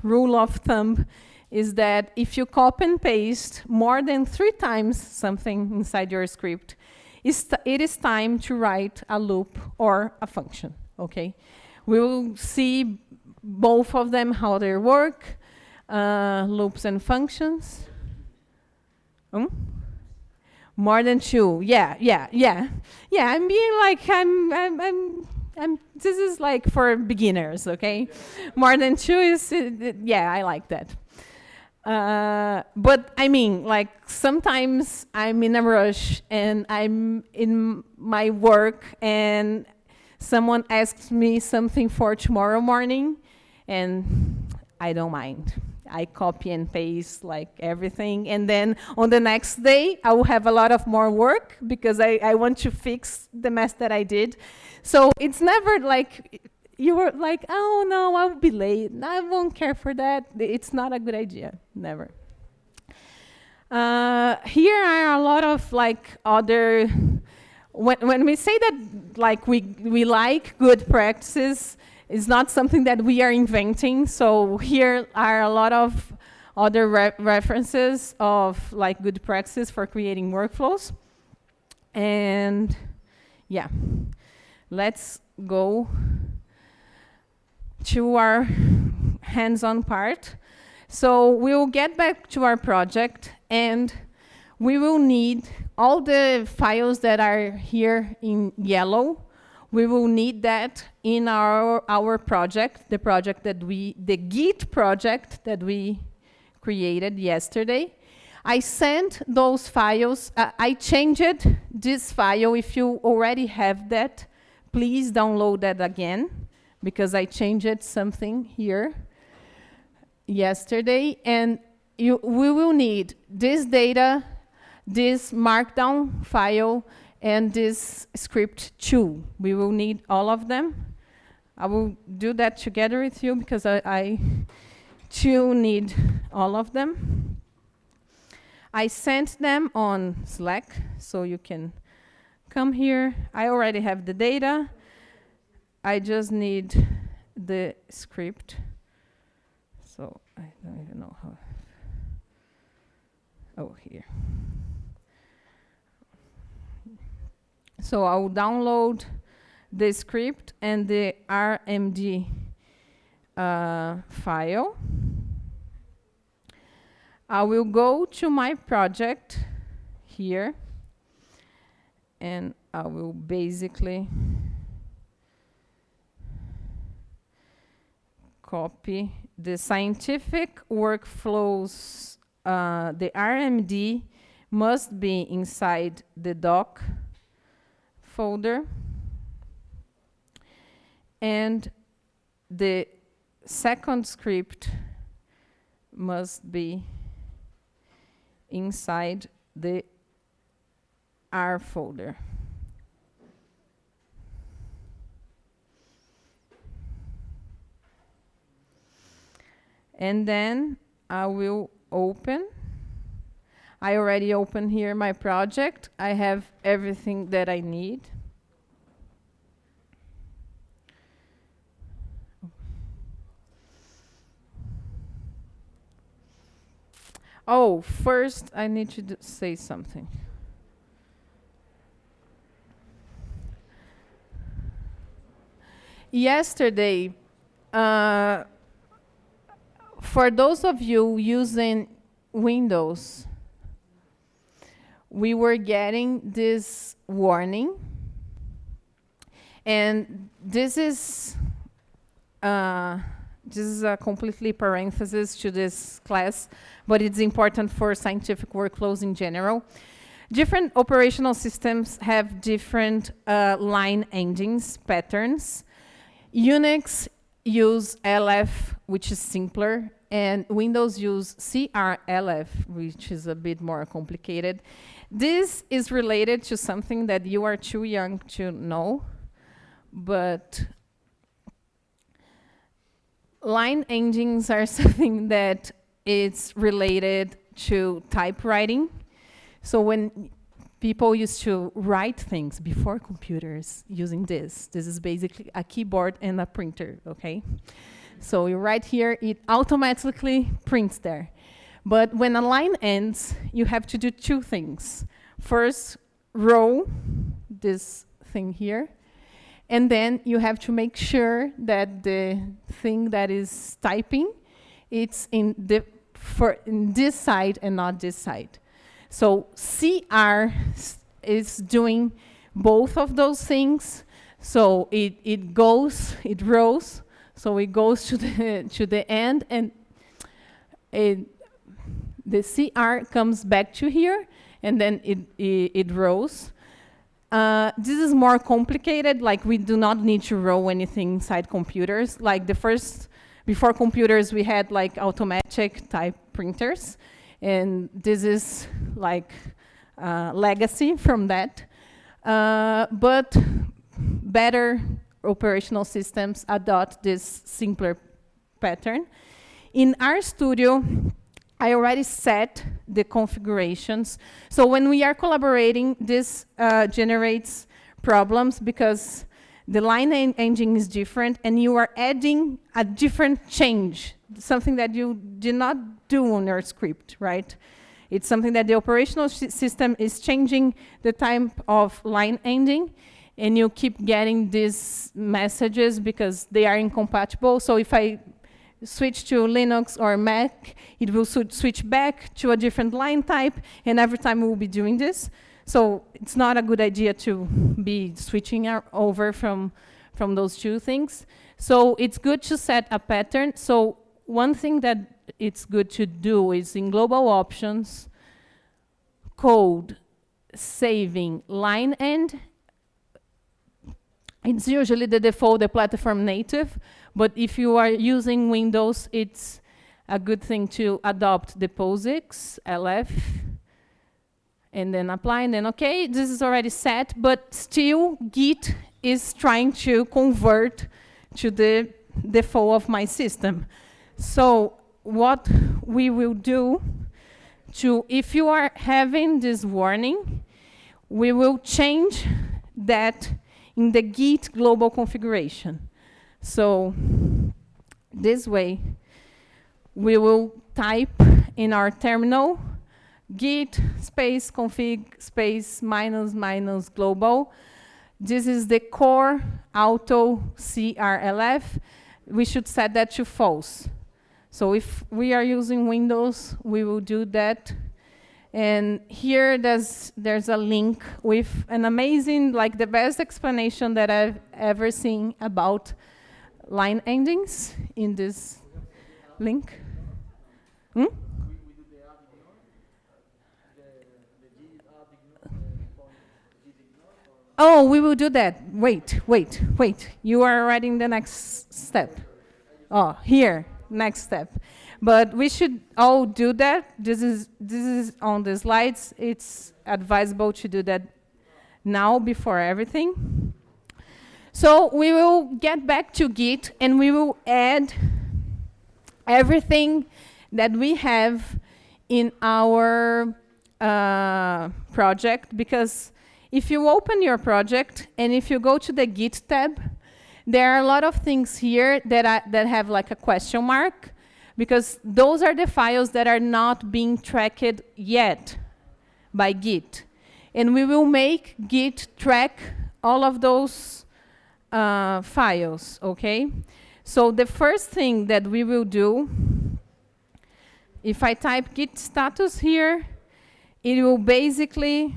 A: rule of thumb is that if you copy and paste more than 3 times something inside your script, it is time to write a loop or a function, okay? We will see both of them, how they work, loops and functions. More than 2, yeah. I'm being like, this is like for beginners, okay? More than 2 is, yeah, I like that. But I mean, like sometimes I'm in a rush and I'm in my work and someone asks me something for tomorrow morning and I don't mind. I copy and paste like everything, and then on the next day I will have a lot of more work because I want to fix the mess that I did. So it's never like you were like, oh no, I'll be late. I won't care for that. It's not a good idea, never. Here are a lot of like other, when we say that like we like good practices, it's not something that we are inventing. So here are a lot of other references of like good practices for creating workflows. And yeah, let's go to our hands-on part. So we'll get back to our project and we will need all the files that are here in yellow. We will need that in our project, the Git project that we created yesterday. I sent those files. I changed this file. If you already have that, please download that again, because I changed something here yesterday. And we will need this data, this Markdown file, and this script too. We will need all of them. I will do that together with you because I too need all of them. I sent them on Slack, so you can come here. I already have the data. I just need the script. So I don't even know how. Oh, here. So I will download the script and the RMD file. I will go to my project here, and I will basically copy the scientific workflows. The RMD must be inside the doc folder, and the second script must be inside the R folder. And then I will open. I already opened here my project. I have everything that I need. Oh, first I need to say something. Yesterday, for those of you using Windows, we were getting this warning, and this is a completely parenthesis to this class, but it's important for scientific workflows in general. Different operational systems have different line endings patterns. Unix use LF, which is simpler. and Windows use CRLF, which is a bit more complicated. This is related to something that you are too young to know, but line engines are something that is related to typewriting. So when people used to write things before computers using this is basically a keyboard and a printer, okay? So you write here, it automatically prints there. But when a line ends, you have to do two things. First, row this thing here, and then you have to make sure that the thing that is typing, it's in this side and not this side. So CR is doing both of those things. So it rows. So it goes to the end, and the CR comes back to here, and then it rows. This is more complicated. Like, we do not need to row anything inside computers. Like before computers, we had like automatic type printers. And this is like legacy from that. But better operational systems adopt this simpler pattern. In RStudio, I already set the configurations. So when we are collaborating, this generates problems because the line engine is different and you are adding a different change, something that you did not do on your script, right? It's something that the operational system is changing the type of line ending, and you keep getting these messages because they are incompatible. So if I switch to Linux or Mac, it will switch back to a different line type, and every time we will be doing this. So it's not a good idea to be switching over from those two things. So it's good to set a pattern. So one thing that it's good to do is in global options, code, saving, line end. It's usually the default, the platform native, but if you are using Windows, it's a good thing to adopt the POSIX, LF, and then apply, and then okay, this is already set, but still Git is trying to convert to the default of my system. So what we will do if you are having this warning, we will change that in the Git global configuration. So this way, we will type in our terminal git space config space -- global. This is the core auto CRLF. We should set that to false. So if we are using Windows, we will do that. And here there's a link with an amazing, like the best explanation that I've ever seen about line endings in this link. Oh, we will do that. Wait. You are writing the next step. Oh, here, next step. But we should all do that. This is on the slides. It's advisable to do that now before everything. So we will get back to Git and we will add everything that we have in our project, because if you open your project and if you go to the Git tab, there are a lot of things here that have like a question mark, because those are the files that are not being tracked yet by Git. And we will make Git track all of those files, okay? So the first thing that we will do, if I type Git status here, it will basically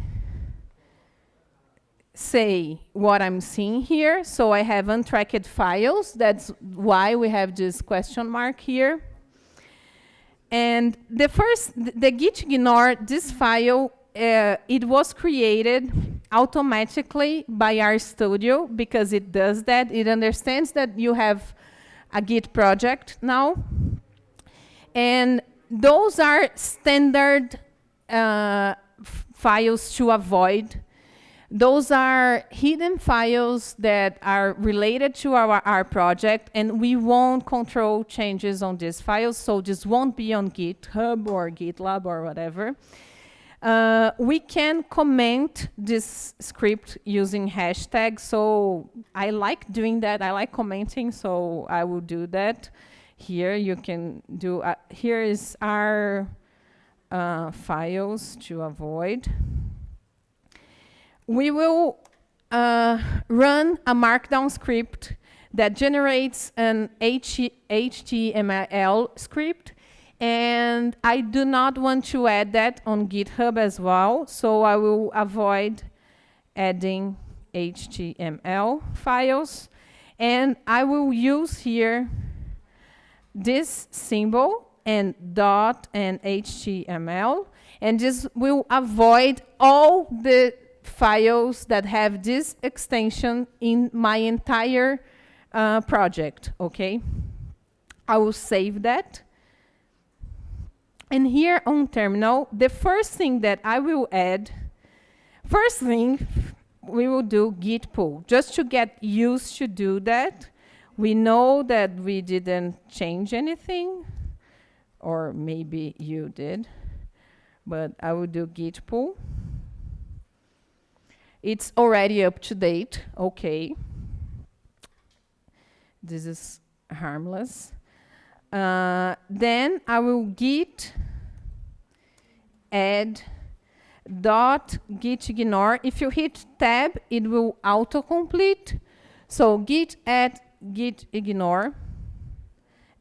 A: say what I'm seeing here. So I have untracked files. That's why we have this question mark here. And the Git Ignore, this file, it was created automatically by RStudio because it does that. It understands that you have a Git project now. And those are standard files to avoid. Those are hidden files that are related to our project, and we won't control changes on these files, so this won't be on GitHub or GitLab or whatever. We can comment this script using hashtags, so I like doing that. I like commenting, so I will do that. Here you can do, here is our files to avoid. We will run a Markdown script that generates an HTML script, and I do not want to add that on GitHub as well, so I will avoid adding HTML files, and I will use here this symbol and dot and HTML, and this will avoid all the files that have this extension in my entire project, okay? I will save that. And here on terminal, the first thing that I will add, first thing, we will do Git Pull, just to get used to do that. We know that we didn't change anything, or maybe you did, but I will do Git Pull. It's already up to date, okay. This is harmless. Then I will git add dot git ignore. If you hit tab, it will autocomplete. So git add git ignore,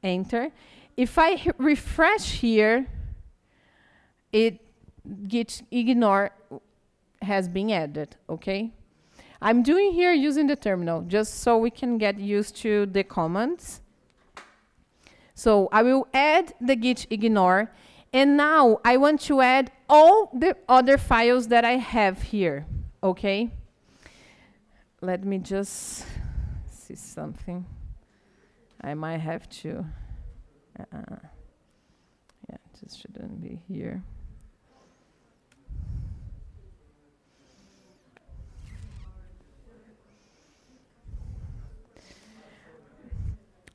A: enter. If I refresh here, git ignore has been added, okay? I'm doing here using the terminal, just so we can get used to the commands. So I will add the git ignore, and now I want to add all the other files that I have here, okay? Let me just see something. I might have to, yeah, this shouldn't be here.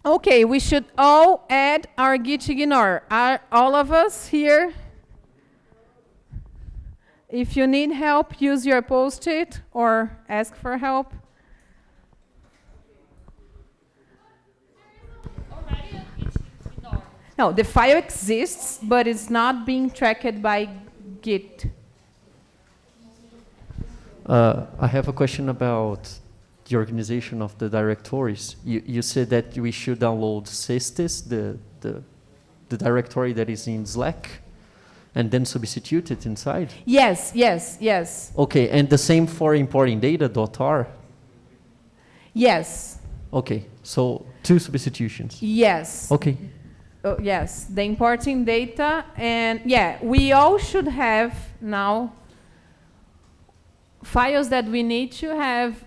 A: Okay, we should all add our git ignore. Are all of us here? If you need help, use your post-it or ask for help. No, the file exists, but it's not being tracked by Git.
K: I have a question about the organization of the directories. You said that we should download Status, the directory that is in Slack, and then substitute it inside?
A: Yes, yes, yes.
K: Okay, and the same for importing data, .r?
A: Yes.
K: Okay, so 2 substitutions.
A: Yes.
K: Okay.
A: Yes, the importing data, and yeah, we all should have now files that we need to have.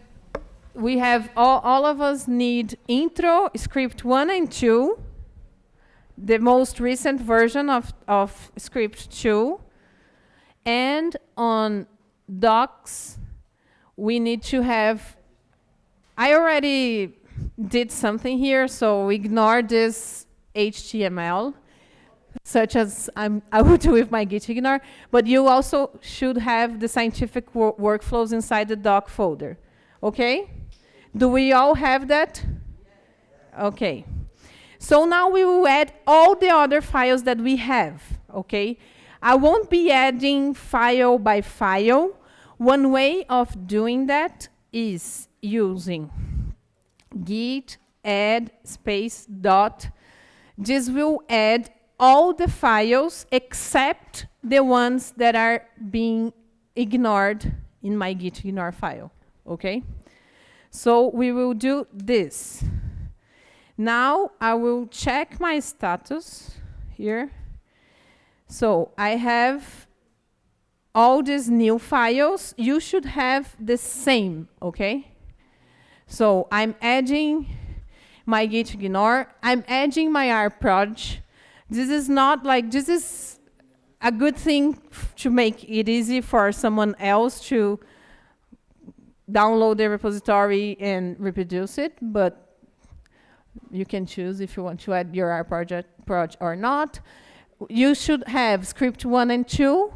A: We have, all of us need intro, script 1 and 2, the most recent version of script 2, and on docs, we need to have, I already did something here, so ignore this HTML, such as I will do with my Git Ignore, but you also should have the scientific workflows inside the doc folder, okay? Do we all have that? Okay. So now we will add all the other files that we have, okay? I won't be adding file by file. One way of doing that is using git add space dot. This will add all the files except the ones that are being ignored in my Git Ignore file, okay? So we will do this. Now I will check my status here. So I have all these new files. You should have the same, okay? So I'm adding my Git Ignore. I'm adding my rproj. This is not like, this is a good thing to make it easy for someone else to download the repository and reproduce it, but you can choose if you want to add your R project or not. You should have script 1 and 2,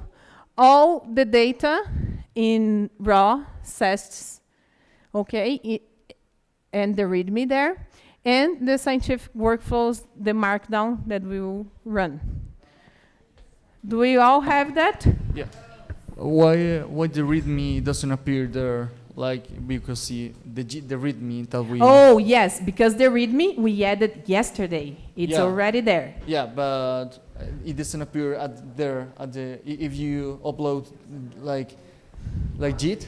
A: all the data in raw SESTs, okay, and the README there, and the scientific workflows, the Markdown that we will run. Do we all have that?
C: Yeah. Why the README doesn't appear there? Like, because see the README that we...
A: Oh, yes, because the README we added yesterday. It's already there.
C: Yeah, but it doesn't appear at there at the if you upload like Git.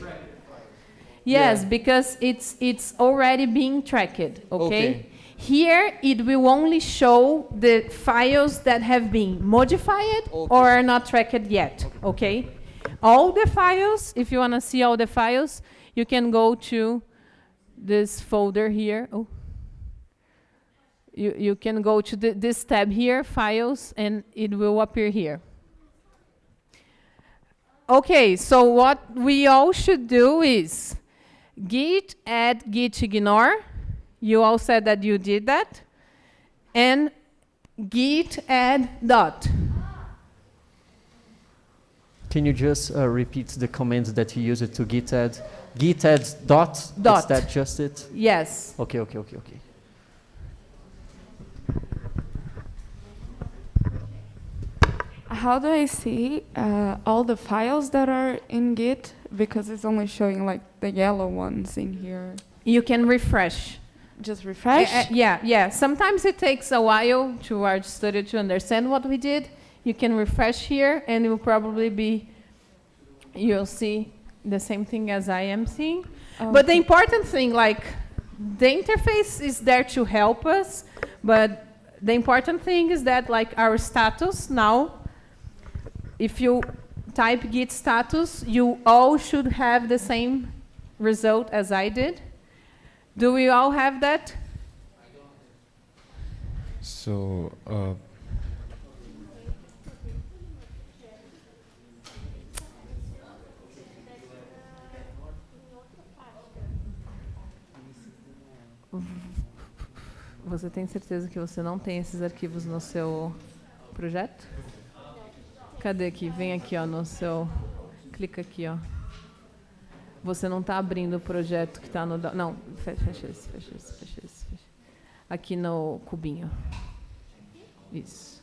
A: Yes, because it's already being tracked. Okay. Here it will only show the files that have been modified or are not tracked yet. Okay. All the files, if you want to see all the files, you can go to this folder here. Oh. You can go to this tab here, Files, and it will appear here. Okay, so what we all should do is git add git ignore. You all said that you did that. And git add dot.
K: Can you just repeat the commands that you used to git add? Git add dot?
A: Dot.
K: Is that just it?
A: Yes.
K: Okay.
L: How do I see all the files that are in Git? Because it's only showing like the yellow ones in here.
A: You can refresh.
L: Just refresh?
A: Yeah. Sometimes it takes a while to our study to understand what we did. You can refresh here, and it will probably be, you'll see the same thing as I am seeing.
L: Okay.
A: But the important thing, like, the interface is there to help us, but the important thing is that, like, our status now, if you type Git status, you all should have the same result as I did. Do we all have that?
J: So,
A: Você tem certeza que você não tem esses arquivos no seu projeto? Cadê aqui? Vem aqui, ó, no seu... Clica aqui, ó. Você não está abrindo o projeto que está no... Não, fecha esse. Aqui no cubinho. Isso.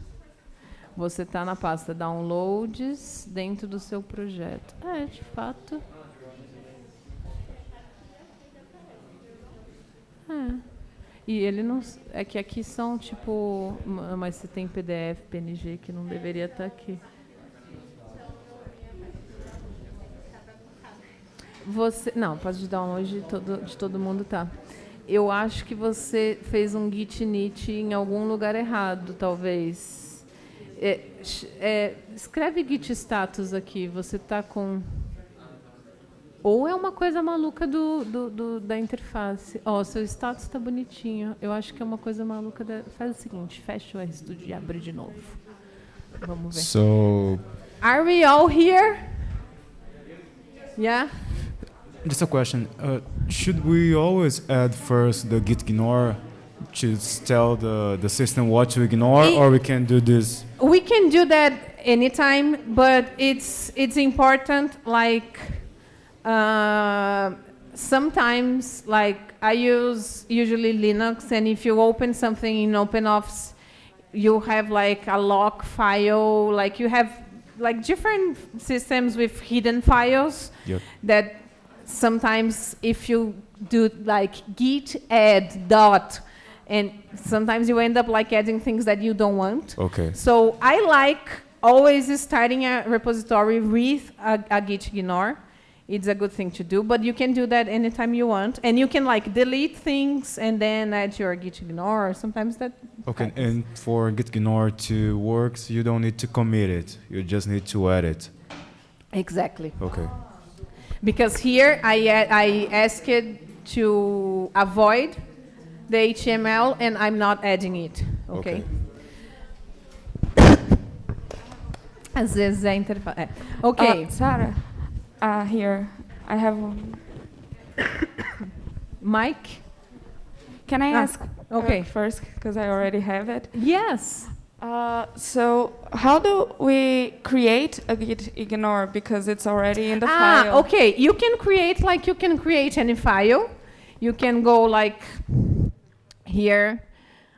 A: Você está na pasta Downloads dentro do seu projeto. De fato. E ele não... É que aqui são, tipo... Mas se tem PDF, PNG, que não deveria estar aqui. Não, pode de download de todo mundo, tá. Eu acho que você fez um git init em algum lugar errado, talvez. Escreve git status aqui, você tá com... Ou é uma coisa maluca da interface. Seu status está bonitinho. Eu acho que é uma coisa maluca Faz o seguinte, fecha o RStudio e abre de novo. Vamos ver.
J: So...
A: Are we all here? Yeah?
J: Just a question. Should we always add first the Git Ignore to tell the system what to ignore, or we can do this?
A: We can do that anytime, but it's important, like, sometimes, like, I use usually Linux, and if you open something in OpenOffice, you have, like, a lock file, like, you have, like, different systems with hidden files.
J: Yep.
A: That sometimes if you do like git add dot, and sometimes you end up like adding things that you don't want.
J: Okay.
A: So I like always starting a repository with a git ignore. It's a good thing to do, but you can do that anytime you want, and you can like delete things and then add your git ignore, or sometimes that
J: Okay,
A: happens.
J: and for Git Ignore to work, you don't need to commit it. You just need to add it.
A: Exactly.
J: Okay.
A: Because here I asked to avoid the HTML, and I'm not adding it. Okay. Às vezes é interface. Ok.
L: Sara, here, I have one.
A: Mike?
L: Can I ask
A: okay.
L: first, because I already have it?
A: Yes.
L: So how do we create a Git Ignore, because it's already in the file?
A: Okay. You can create any file. You can go like here,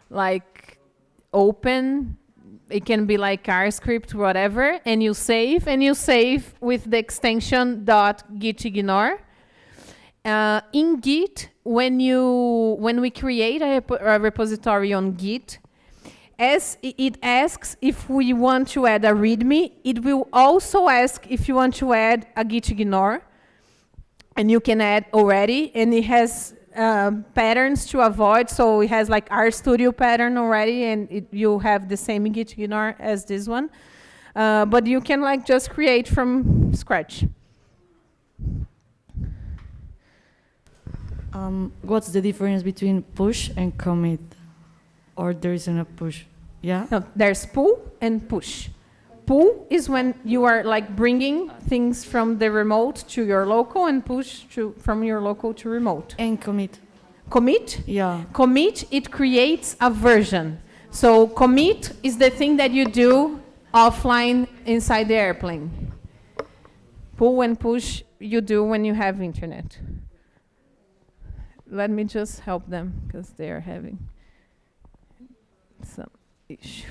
A: like open. It can be like R script, whatever, and you save with the extension .gitignore. In Git, when we create a repository on Git, as it asks if we want to add a README, it will also ask if you want to add a Git Ignore, and you can add already, and it has patterns to avoid, so it has like RStudio pattern already, and you have the same Git Ignore as this one, but you can like just create from scratch.
G: What's the difference between push and commit? Or there isn't a push? Yeah?
A: No, there's pull and push. Pull is when you are like bringing things from the remote to your local, and push from your local to remote.
G: And commit?
A: Commit?
G: Yeah.
A: Commit, it creates a version. So commit is the thing that you do offline inside the airplane. Pull and push you do when you have internet. Let me just help them, because they are having some issue.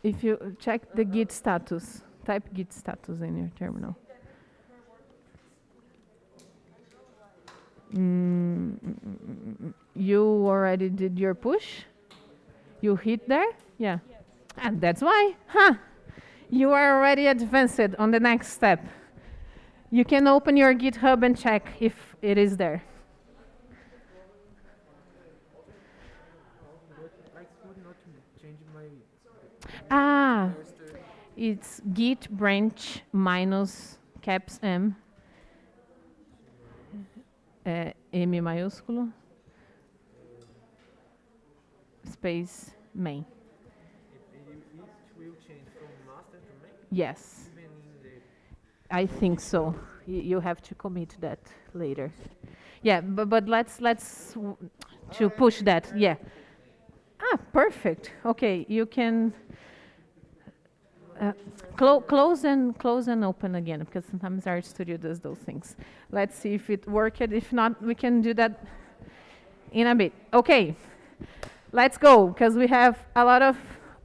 A: If you check the Git status, type Git status in your terminal. You already did your push? You hit there? Yeah. Yes. And that's why. You are already advanced on the next step. You can open your GitHub and check if it is there. It's git branch minus caps M, M maiúsculo, space main. It will change from master to main? Yes. I think so. You have to commit that later. Yeah, but let's to push that. Yeah. Perfect. Okay, you can close and open again, because sometimes RStudio does those things. Let's see if it worked. If not, we can do that in a bit. Okay, let's go, because we have a lot of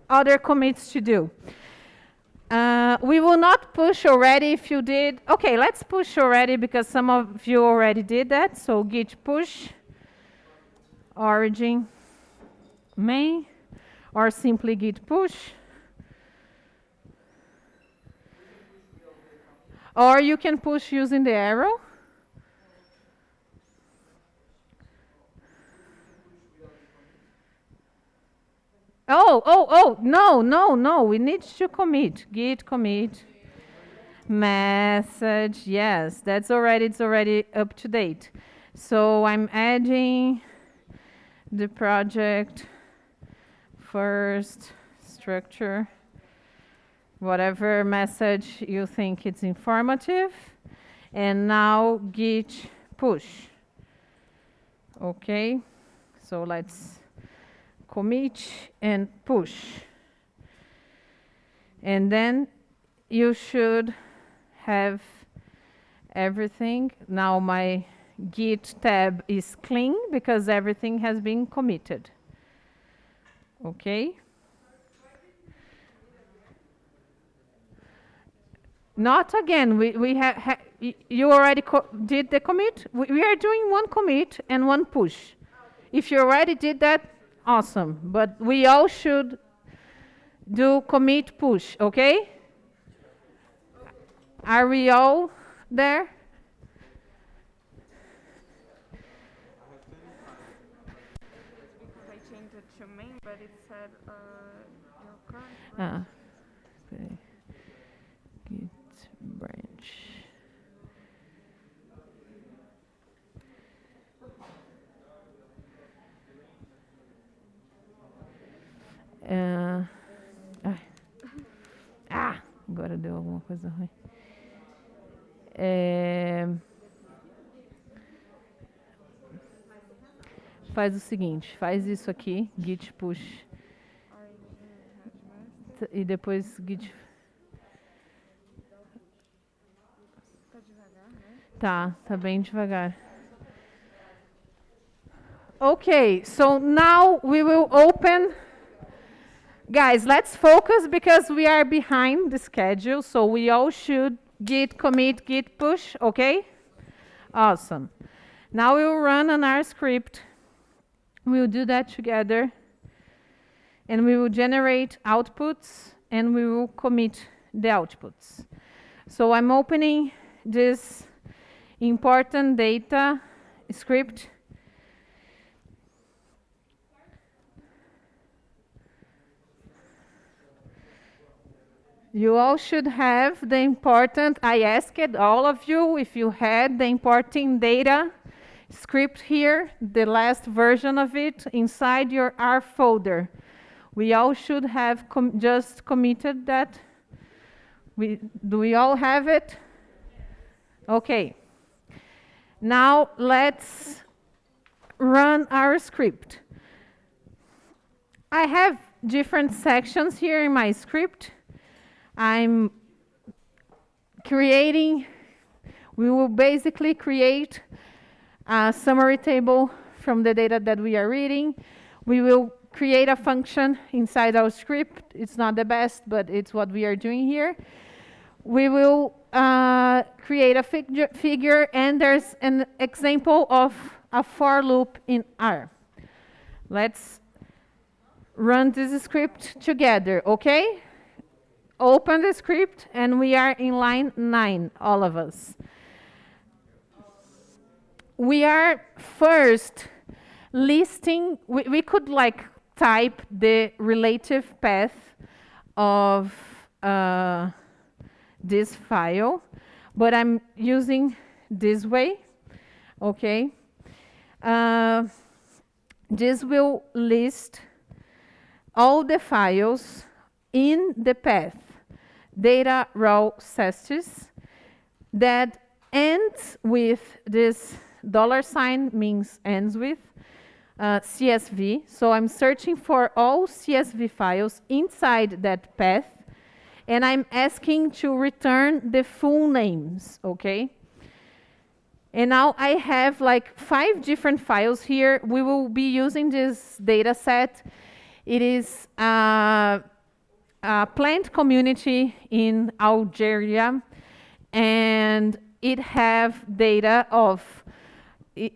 A: other commits to do. We will not push already if you did. Okay, let's push already, because some of you already did that. So git push, origin, main, or simply git push. Or you can push using the arrow. No, we need to commit. Git commit. Message, yes, it's already up to date. So I'm adding the project first structure, whatever message you think it's informative, and now git push. Okay, so let's commit and push, and then you should have everything. Now my Git tab is clean because everything has been committed. Okay. Not again. We have you already did the commit. We are doing one commit and one push. If you already did that, awesome. But we all should do commit push. Okay. Are we all there?
L: Because I changed it to main, but it said your current.
A: Okay. Git deu alguma coisa ruim. Faz o seguinte, faz isso aqui, Git Push. E depois Git... Tá bem devagar. Okay, so now we will open. Guys, let's focus because we are behind the schedule, so we all should git commit, git push, okay? Awesome. Now we will run on our script. We'll do that together. And we will generate outputs, and we will commit the outputs. So I'm opening this important data script. You all should have the important, I asked all of you if you had the importing data script here, the last version of it, inside your R folder. We all should have just committed that. Do we all have it? Okay. Now let's run our script. I have different sections here in my script. I'm creating, we will basically create a summary table from the data that we are reading. We will create a function inside our script. It's not the best, but it's what we are doing here. We will create a figure, and there's an example of a for loop in R. Let's run this script together, okay? Open the script, and we are in line 9, all of us. We are first listing, we could like type the relative path of this file, but I'm using this way, okay? This will list all the files in the path data raw status that ends with this $, means ends with CSV. So I'm searching for all CSV files inside that path, and I'm asking to return the full names, okay? And now I have like 5 different files here. We will be using this data set. It is a plant community in Algeria, and it have data of,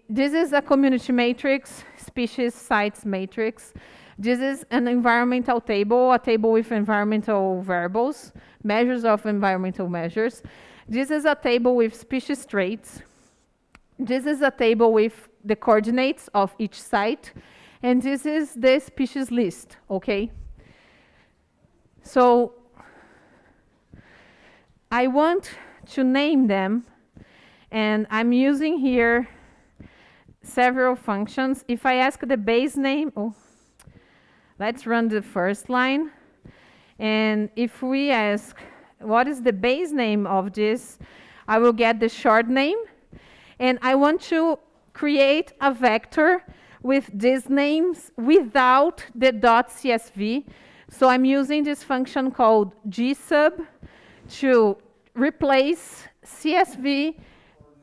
A: this is a community matrix, species sites matrix. This is an environmental table, a table with environmental variables, measures of environmental measures. This is a table with species traits. This is a table with the coordinates of each site, and this is the species list, okay? So I want to name them, and I'm using here several functions. If I ask the base name, let's run the first line. And if we ask, what is the base name of this, I will get the short name. And I want to create a vector with these names without the .csv. So I'm using this function called gsub to replace CSV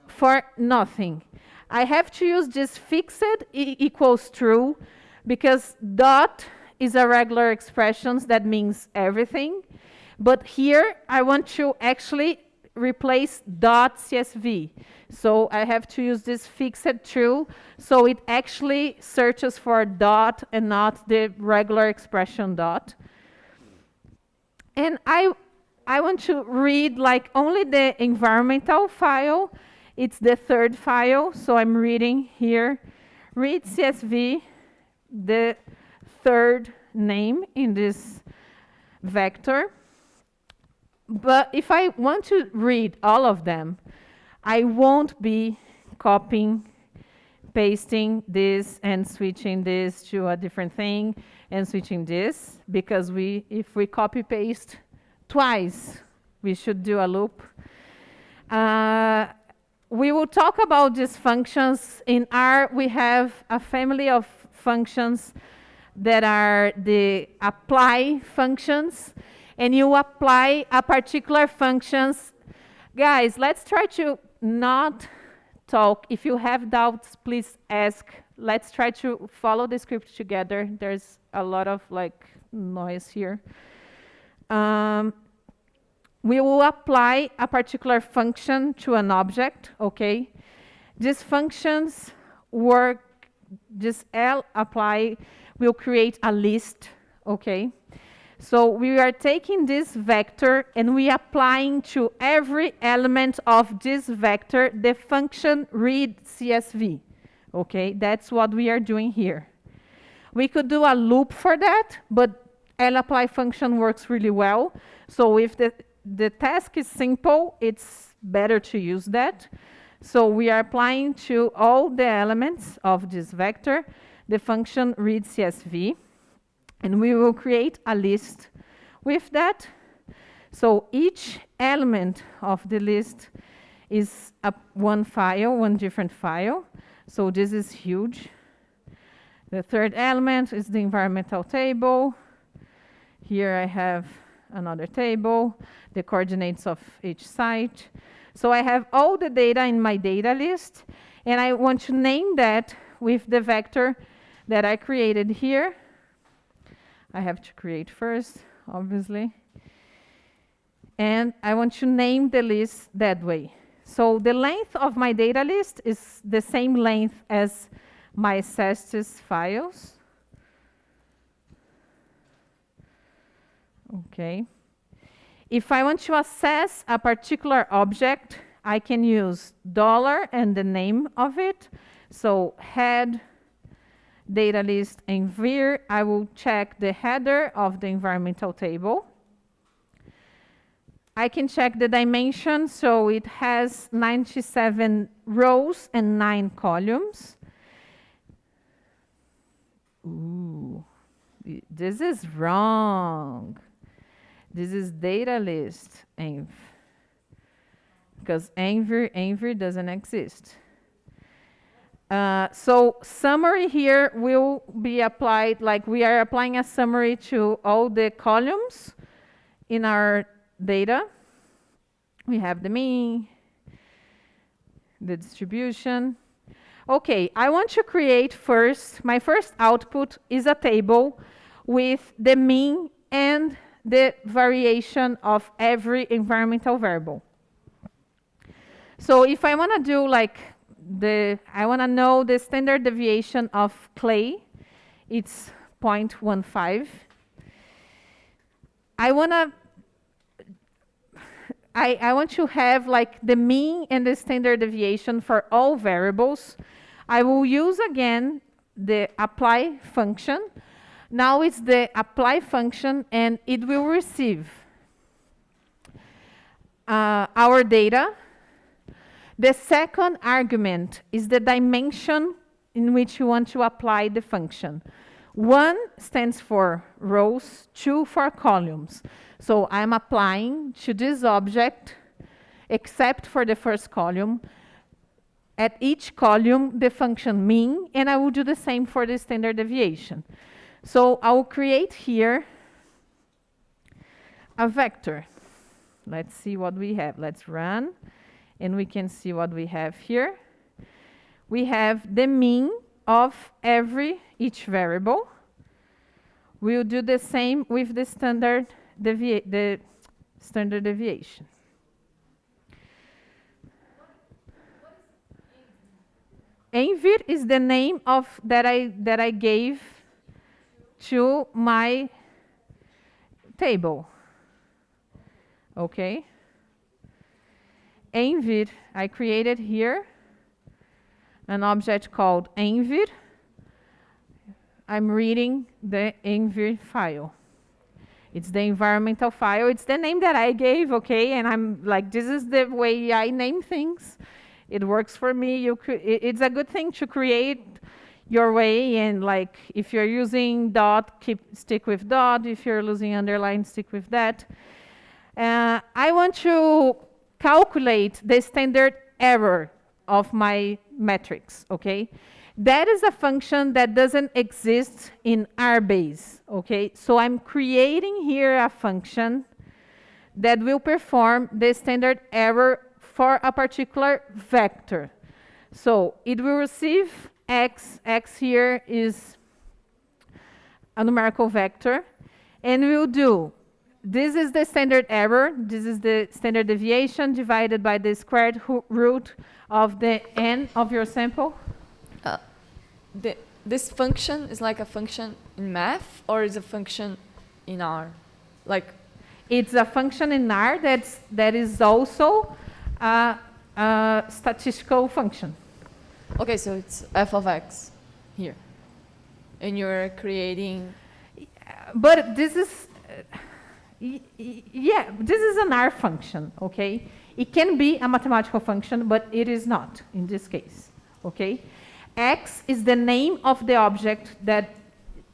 A: for nothing. I have to use this fixed equals true because dot is a regular expression that means everything. But here I want to actually replace .csv. So I have to use this fixed true, so it actually searches for dot and not the regular expression dot. And I want to read like only the environmental file. It's the third file, so I'm reading here. Read CSV, the third name in this vector. But if I want to read all of them, I won't be copying, pasting this and switching this to a different thing and switching this, because if we copy paste twice we should do a loop. We will talk about these functions. In R, we have a family of functions that are the apply functions, and you apply a particular functions. Guys, let's try to not talk. If you have doubts, please ask. Let's try to follow the script together. There's a lot of noise here. We will apply a particular function to an object, okay? These functions work, this L apply will create a list, okay? So we are taking this vector and we applying to every element of this vector the function read CSV, okay? That's what we are doing here. We could do a loop for that, but lapply function works really well. So if the task is simple, it's better to use that. So we are applying to all the elements of this vector the function read CSV, and we will create a list with that. So each element of the list is one file, one different file. So this is huge. The third element is the environmental table. Here I have another table, the coordinates of each site. So I have all the data in my data list, and I want to name that with the vector that I created here. I have to create first, obviously. And I want to name the list that way. So the length of my data list is the same length as my Status files. Okay. If I want to access a particular object, I can use $ and the name of it. So head data list envir, I will check the header of the environmental table. I can check the dimension, so it has 97 rows and 9 columns. Ooh, this is wrong. This is data list env, because envir doesn't exist. So summary here will be applied, like we are applying a summary to all the columns in our data. We have the mean, the distribution. Okay, I want to create first, my first output is a table with the mean and the variation of every environmental variable. So if I want to do I want to know the standard deviation of clay, it's 0.15. I want to have the mean and the standard deviation for all variables. I will use again the apply function. Now it's the apply function, and it will receive our data. The second argument is the dimension in which you want to apply the function. 1 stands for rows, 2 for columns. So I'm applying to this object, except for the first column. At each column, the function mean, and I will do the same for the standard deviation. So I will create here a vector. Let's see what we have. Let's run, and we can see what we have here. We have the mean of each variable. We'll do the same with the standard deviation. Envir is the name that I gave to my table. Okay. Envir, I created here an object called envir. I'm reading the envir file. It's the environmental file. It's the name that I gave, okay? And I'm like, this is the way I name things. It works for me. It's a good thing to create your way, and if you're using dot, stick with dot. If you're using underline, stick with that. I want to calculate the standard error of my metrics, okay? That is a function that doesn't exist in RBase, okay? So I'm creating here a function that will perform the standard error for a particular vector. So it will receive x here is a numerical vector, and we'll do, this is the standard error, this is the standard deviation divided by the squared root of the n of your sample.
M: This function is like a function in math, or is a function in R? Like,
A: it's a function in R that is also a statistical function.
M: Okay, so it's f of x here, and you're creating.
A: But this is, yeah, this is an R function, okay? It can be a mathematical function, but it is not in this case, okay? X is the name of the object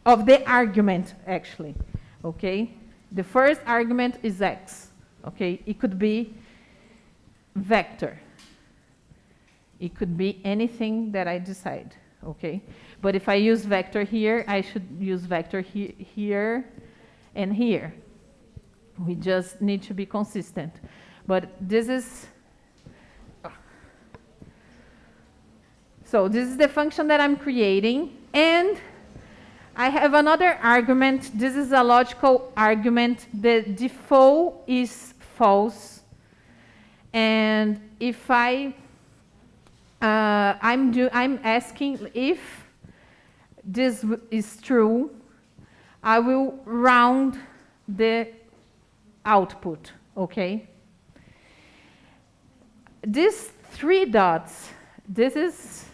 A: of the argument, actually, okay? The first argument is X, okay? It could be vector. It could be anything that I decide, okay? But if I use vector here, I should use vector here and here. We just need to be consistent. But this is, so this is the function that I'm creating, and I have another argument. This is a logical argument. The default is false, and if I'm asking if this is true, I will round the output, okay? These 3 dots, this is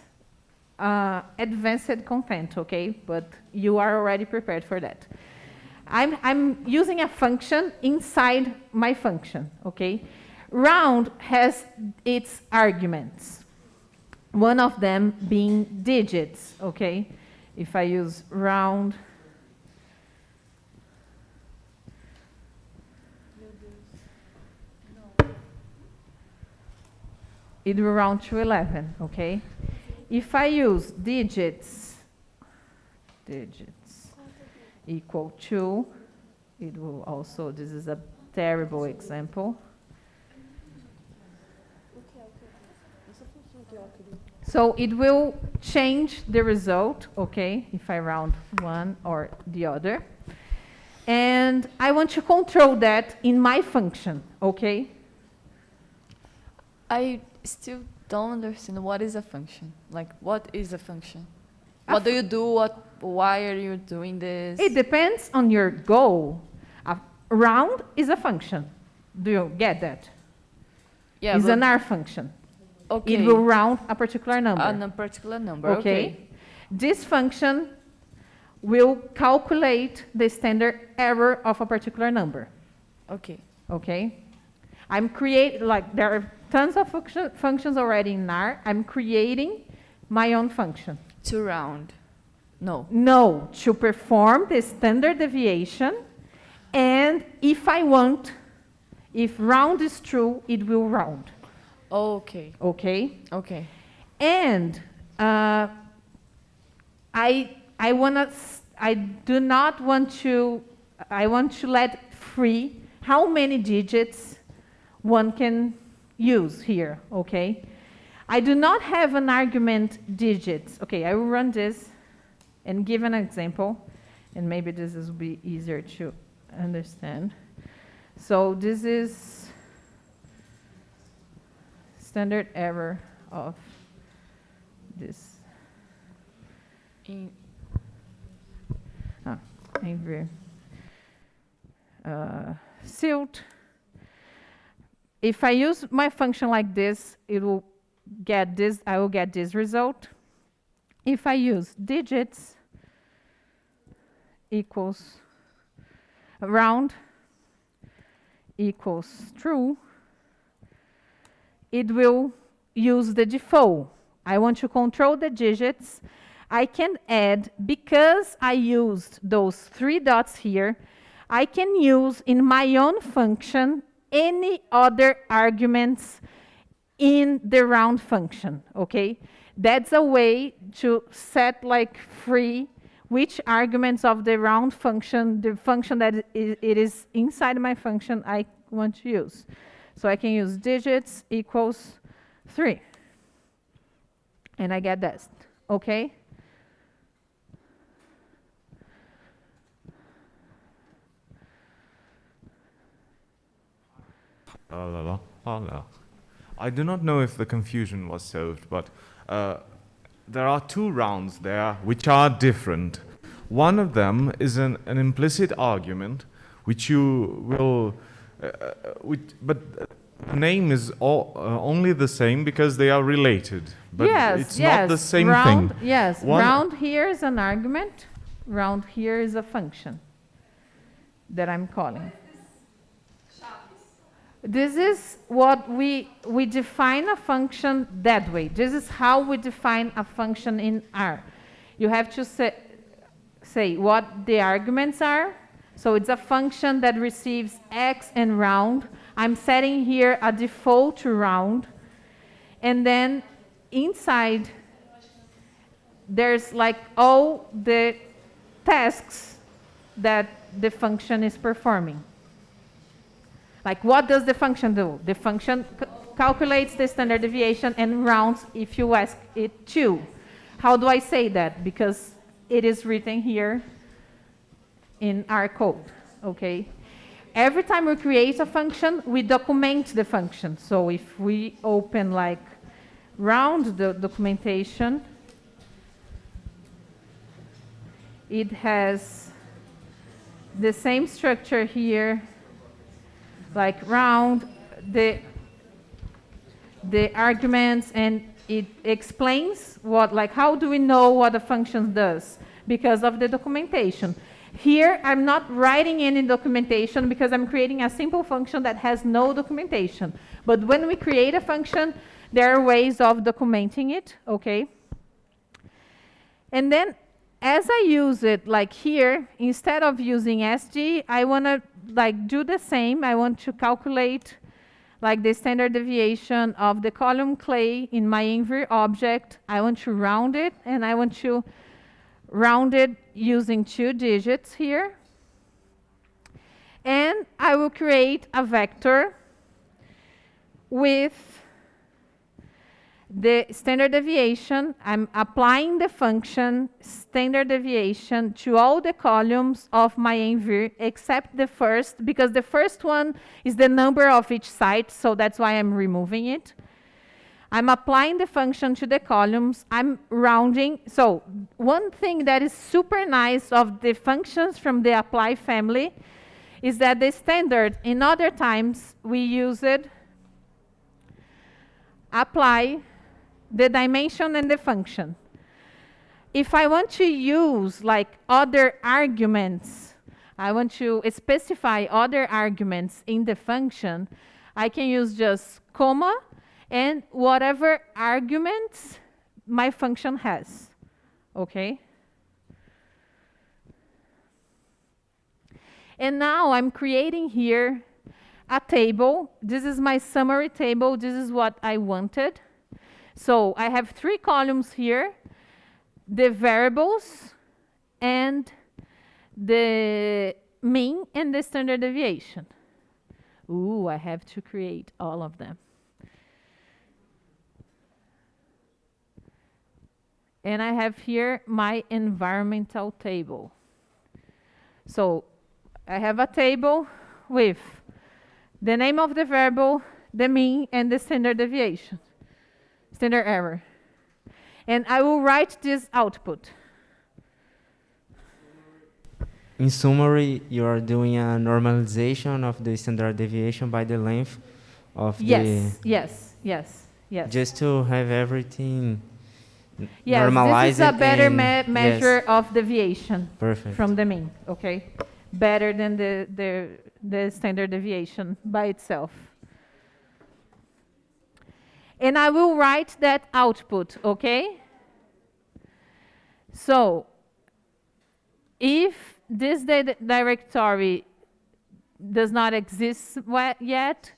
A: advanced content, okay? But you are already prepared for that. I'm using a function inside my function, okay? Round has its arguments, one of them being digits, okay? If I use round, it will round to 11, okay? If I use digits equal to, it will also, this is a terrible example. So it will change the result, okay, if I round one or the other. And I want to control that in my function, okay?
M: I still don't understand what is a function. Like, what is a function? What do you do? Why are you doing this?
A: It depends on your goal. A round is a function. Do you get that?
M: Yeah,
A: it's an R function.
M: Okay.
A: It will round a particular number.
M: A particular number, okay.
A: This function will calculate the standard error of a particular number.
M: Okay.
A: Okay? I'm creating, like, there are tons of functions already in R. I'm creating my own function.
M: To round? No.
A: No, to perform the standard deviation, and if I want, if round is true, it will round.
M: Okay.
A: Okay?
M: Okay.
A: And I want to let free how many digits one can use here, okay? I do not have an argument digits. Okay, I will run this and give an example, and maybe this will be easier to understand. So this is standard error of this. Silt. If I use my function like this, it will get this, I will get this result. If I use digits equals round equals true, it will use the default. I want to control the digits. I can add, because I used those 3 dots here, I can use in my own function any other arguments in the round function, okay? That's a way to set like free which arguments of the round function, the function that it is inside my function I want to use. So I can use digits equals 3. And I get this, okay?
I: I do not know if the confusion was solved, but there are two rounds there which are different. One of them is an implicit argument, which you will, but the name is only the same because they are related. But it's not the same thing.
A: Yes, round here is an argument. Round here is a function that I'm calling. This is what we define a function that way. This is how we define a function in R. You have to say what the arguments are. So it's a function that receives x and round. I'm setting here a default to round. And then inside, there's like all the tasks that the function is performing. Like, what does the function do? The function calculates the standard deviation and rounds if you ask it to. How do I say that? Because it is written here in our code, okay? Every time we create a function, we document the function. So if we open, like, round the documentation, it has the same structure here, like round, the arguments, and it explains what, like, how do we know what a function does? Because of the documentation. Here, I'm not writing any documentation because I'm creating a simple function that has no documentation. But when we create a function, there are ways of documenting it, okay? And then, as I use it, like here, instead of using SD, I want to like do the same. I want to calculate like the standard deviation of the column clay in my env object. I want to round it, and I want to round it using 2 digits here. And I will create a vector with the standard deviation. I'm applying the function standard deviation to all the columns of my env except the first, because the first one is the number of each site, so that's why I'm removing it. I'm applying the function to the columns. I'm rounding. So one thing that is super nice of the functions from the apply family is that the standard, in other times, we use it, apply the dimension and the function. If I want to use like other arguments, I want to specify other arguments in the function, I can use just comma and whatever arguments my function has, okay? And now I'm creating here a table. This is my summary table. This is what I wanted. So I have 3 columns here, the variables and the mean and the standard deviation. Ooh, I have to create all of them. And I have here my environmental table. So I have a table with the name of the variable, the mean, and the standard deviation. Standard error. And I will write this output.
N: In summary, you are doing a normalization of the standard deviation by the length of the...
A: Yes.
N: Just to have everything
A: yes,
N: normalized.
A: This is a better measure of deviation.
N: Perfect.
A: From the mean, okay? Better than the standard deviation by itself. And I will write that output, okay? So, if this directory does not exist yet,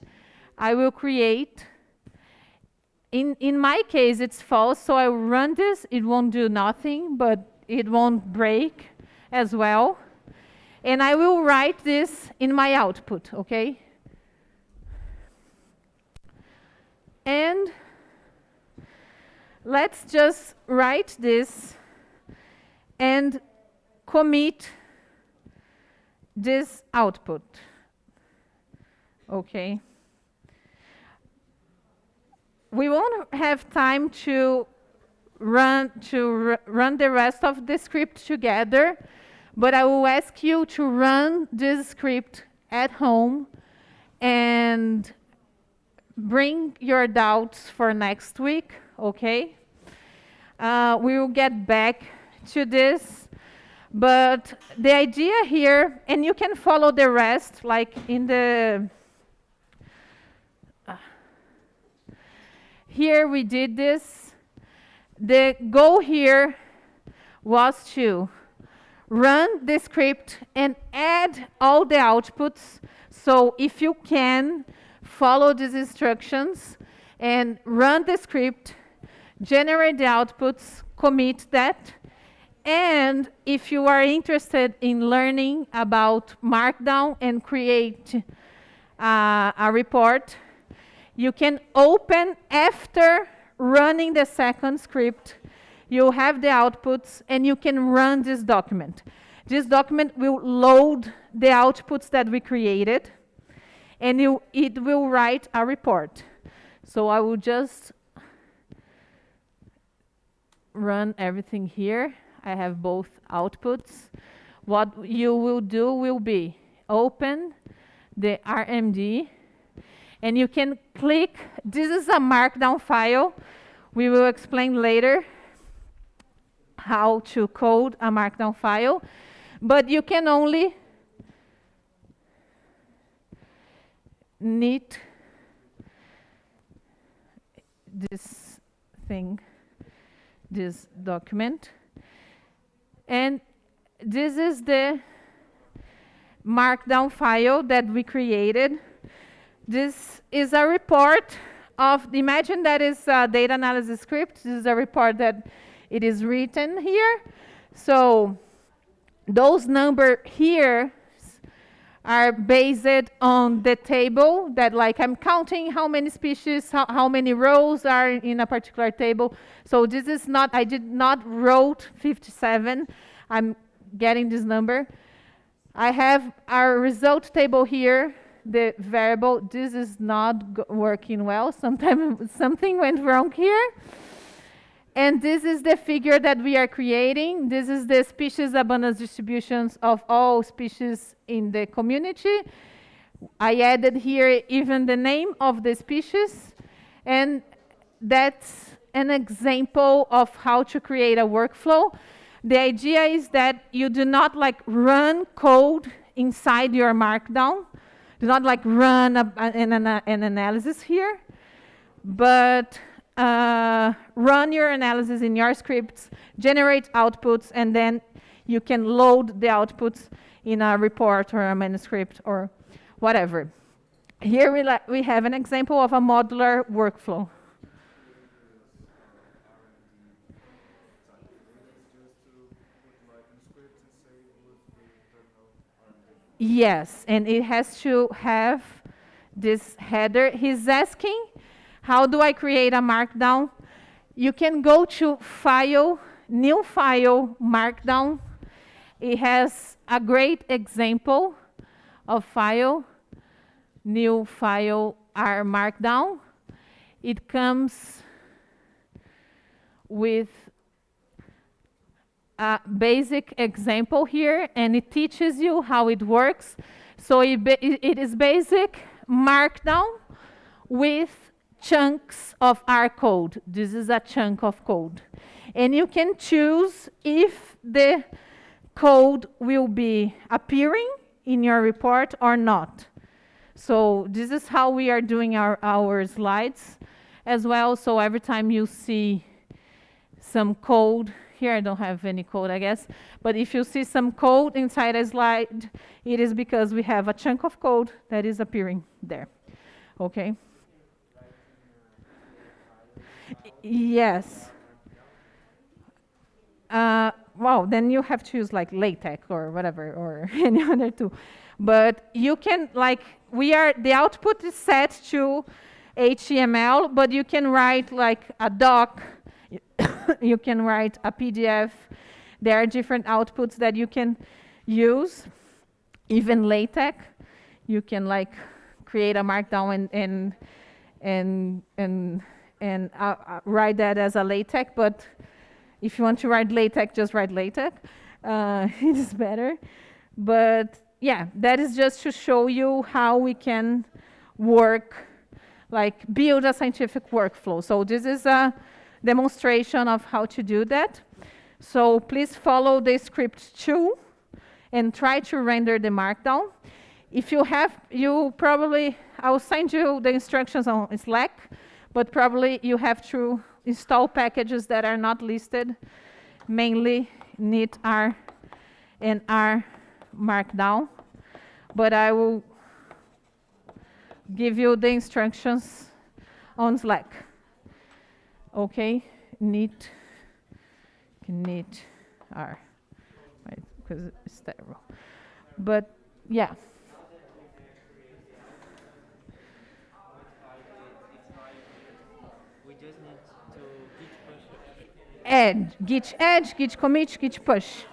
A: I will create. In my case, it's false, so I run this. It won't do nothing, but it won't break as well. And I will write this in my output, okay? And let's just write this and commit this output, okay? We won't have time to run the rest of the script together, but I will ask you to run this script at home and bring your doubts for next week, okay? We will get back to this, but the idea here, and you can follow the rest, like in the here we did this. The goal here was to run the script and add all the outputs. So if you can, follow these instructions and run the script, generate the outputs, commit that. And if you are interested in learning about Markdown and create a report, you can open after running the second script. You have the outputs and you can run this document. This document will load the outputs that we created and it will write a report. So I will just run everything here. I have both outputs. What you will do will be open the RMD and you can click. This is a Markdown file. We will explain later how to code a Markdown file, but you can only need this thing, this document. And this is the Markdown file that we created. This is a report of, imagine that is a data analysis script. This is a report that it is written here. So those numbers here are based on the table that, like, I'm counting how many species, how many rows are in a particular table. So this is not, I did not wrote 57. I'm getting this number. I have our result table here, the variable. This is not working well. Sometimes something went wrong here. And this is the figure that we are creating. This is the species abundance distributions of all species in the community. I added here even the name of the species. And that's an example of how to create a workflow. The idea is that you do not like run code inside your Markdown. Do not like run an analysis here, but run your analysis in your scripts, generate outputs, and then you can load the outputs in a report or a manuscript or whatever. Here we have an example of a modular workflow. Yes, and it has to have this header. He's asking, how do I create a Markdown? You can go to File, New File, Markdown. It has a great example of file, New File, R Markdown. It comes with a basic example here, and it teaches you how it works. So it is basic Markdown with chunks of R code. This is a chunk of code. And you can choose if the code will be appearing in your report or not. So this is how we are doing our slides as well. So every time you see some code here I don't have any code, I guess. But if you see some code inside a slide, it is because we have a chunk of code that is appearing there. Okay? Yes. Well, then you have to use like LaTeX or whatever, or any other tool. But you can, like, the output is set to HTML, but you can write like a doc, you can write a PDF. There are different outputs that you can use. Even LaTeX, you can like create a Markdown and write that as a LaTeX. But if you want to write LaTeX, just write LaTeX. It is better. But yeah, that is just to show you how we can work, like build a scientific workflow. So this is a demonstration of how to do that. So please follow the script too and try to render the Markdown. If you have, I'll send you the instructions on Slack, but probably you have to install packages that are not listed, mainly knit-r and r Markdown. But I will give you the instructions on Slack. Okay, knit-r, right? Because it's terrible. But yeah.
N: We just need to
A: Git add, git commit, git push.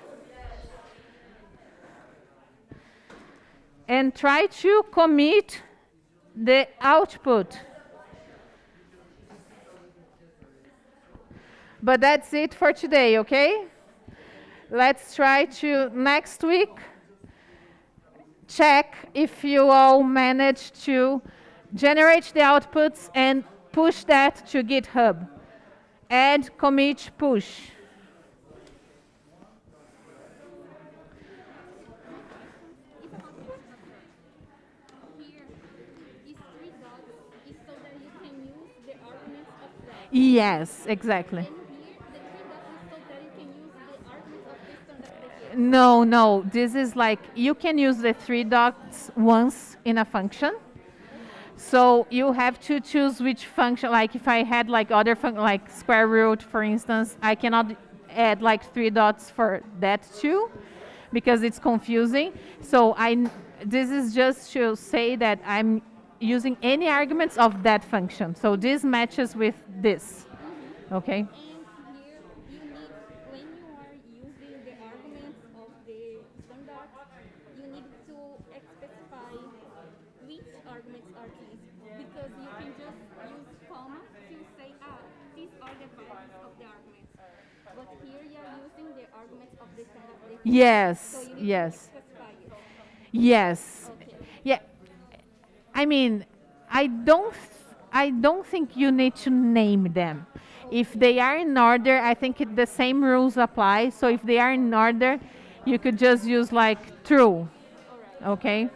A: And try to commit the output. But that's it for today, okay? Let's try to, next week, check if you all managed to generate the outputs and push that to GitHub. Add, commit, push. Yes, exactly. No, this is like, you can use the 3 dots once in a function. So you have to choose which function, like if I had like other function, like square root, for instance, I cannot add like 3 dots for that too, because it's confusing. So this is just to say that I'm using any arguments of that function. So this matches with this, okay? Yes, so yes. Yes. Okay. Yeah. I mean, I don't think you need to name them. If they are in order, I think the same rules apply. So if they are in order, you could just use like true. Okay?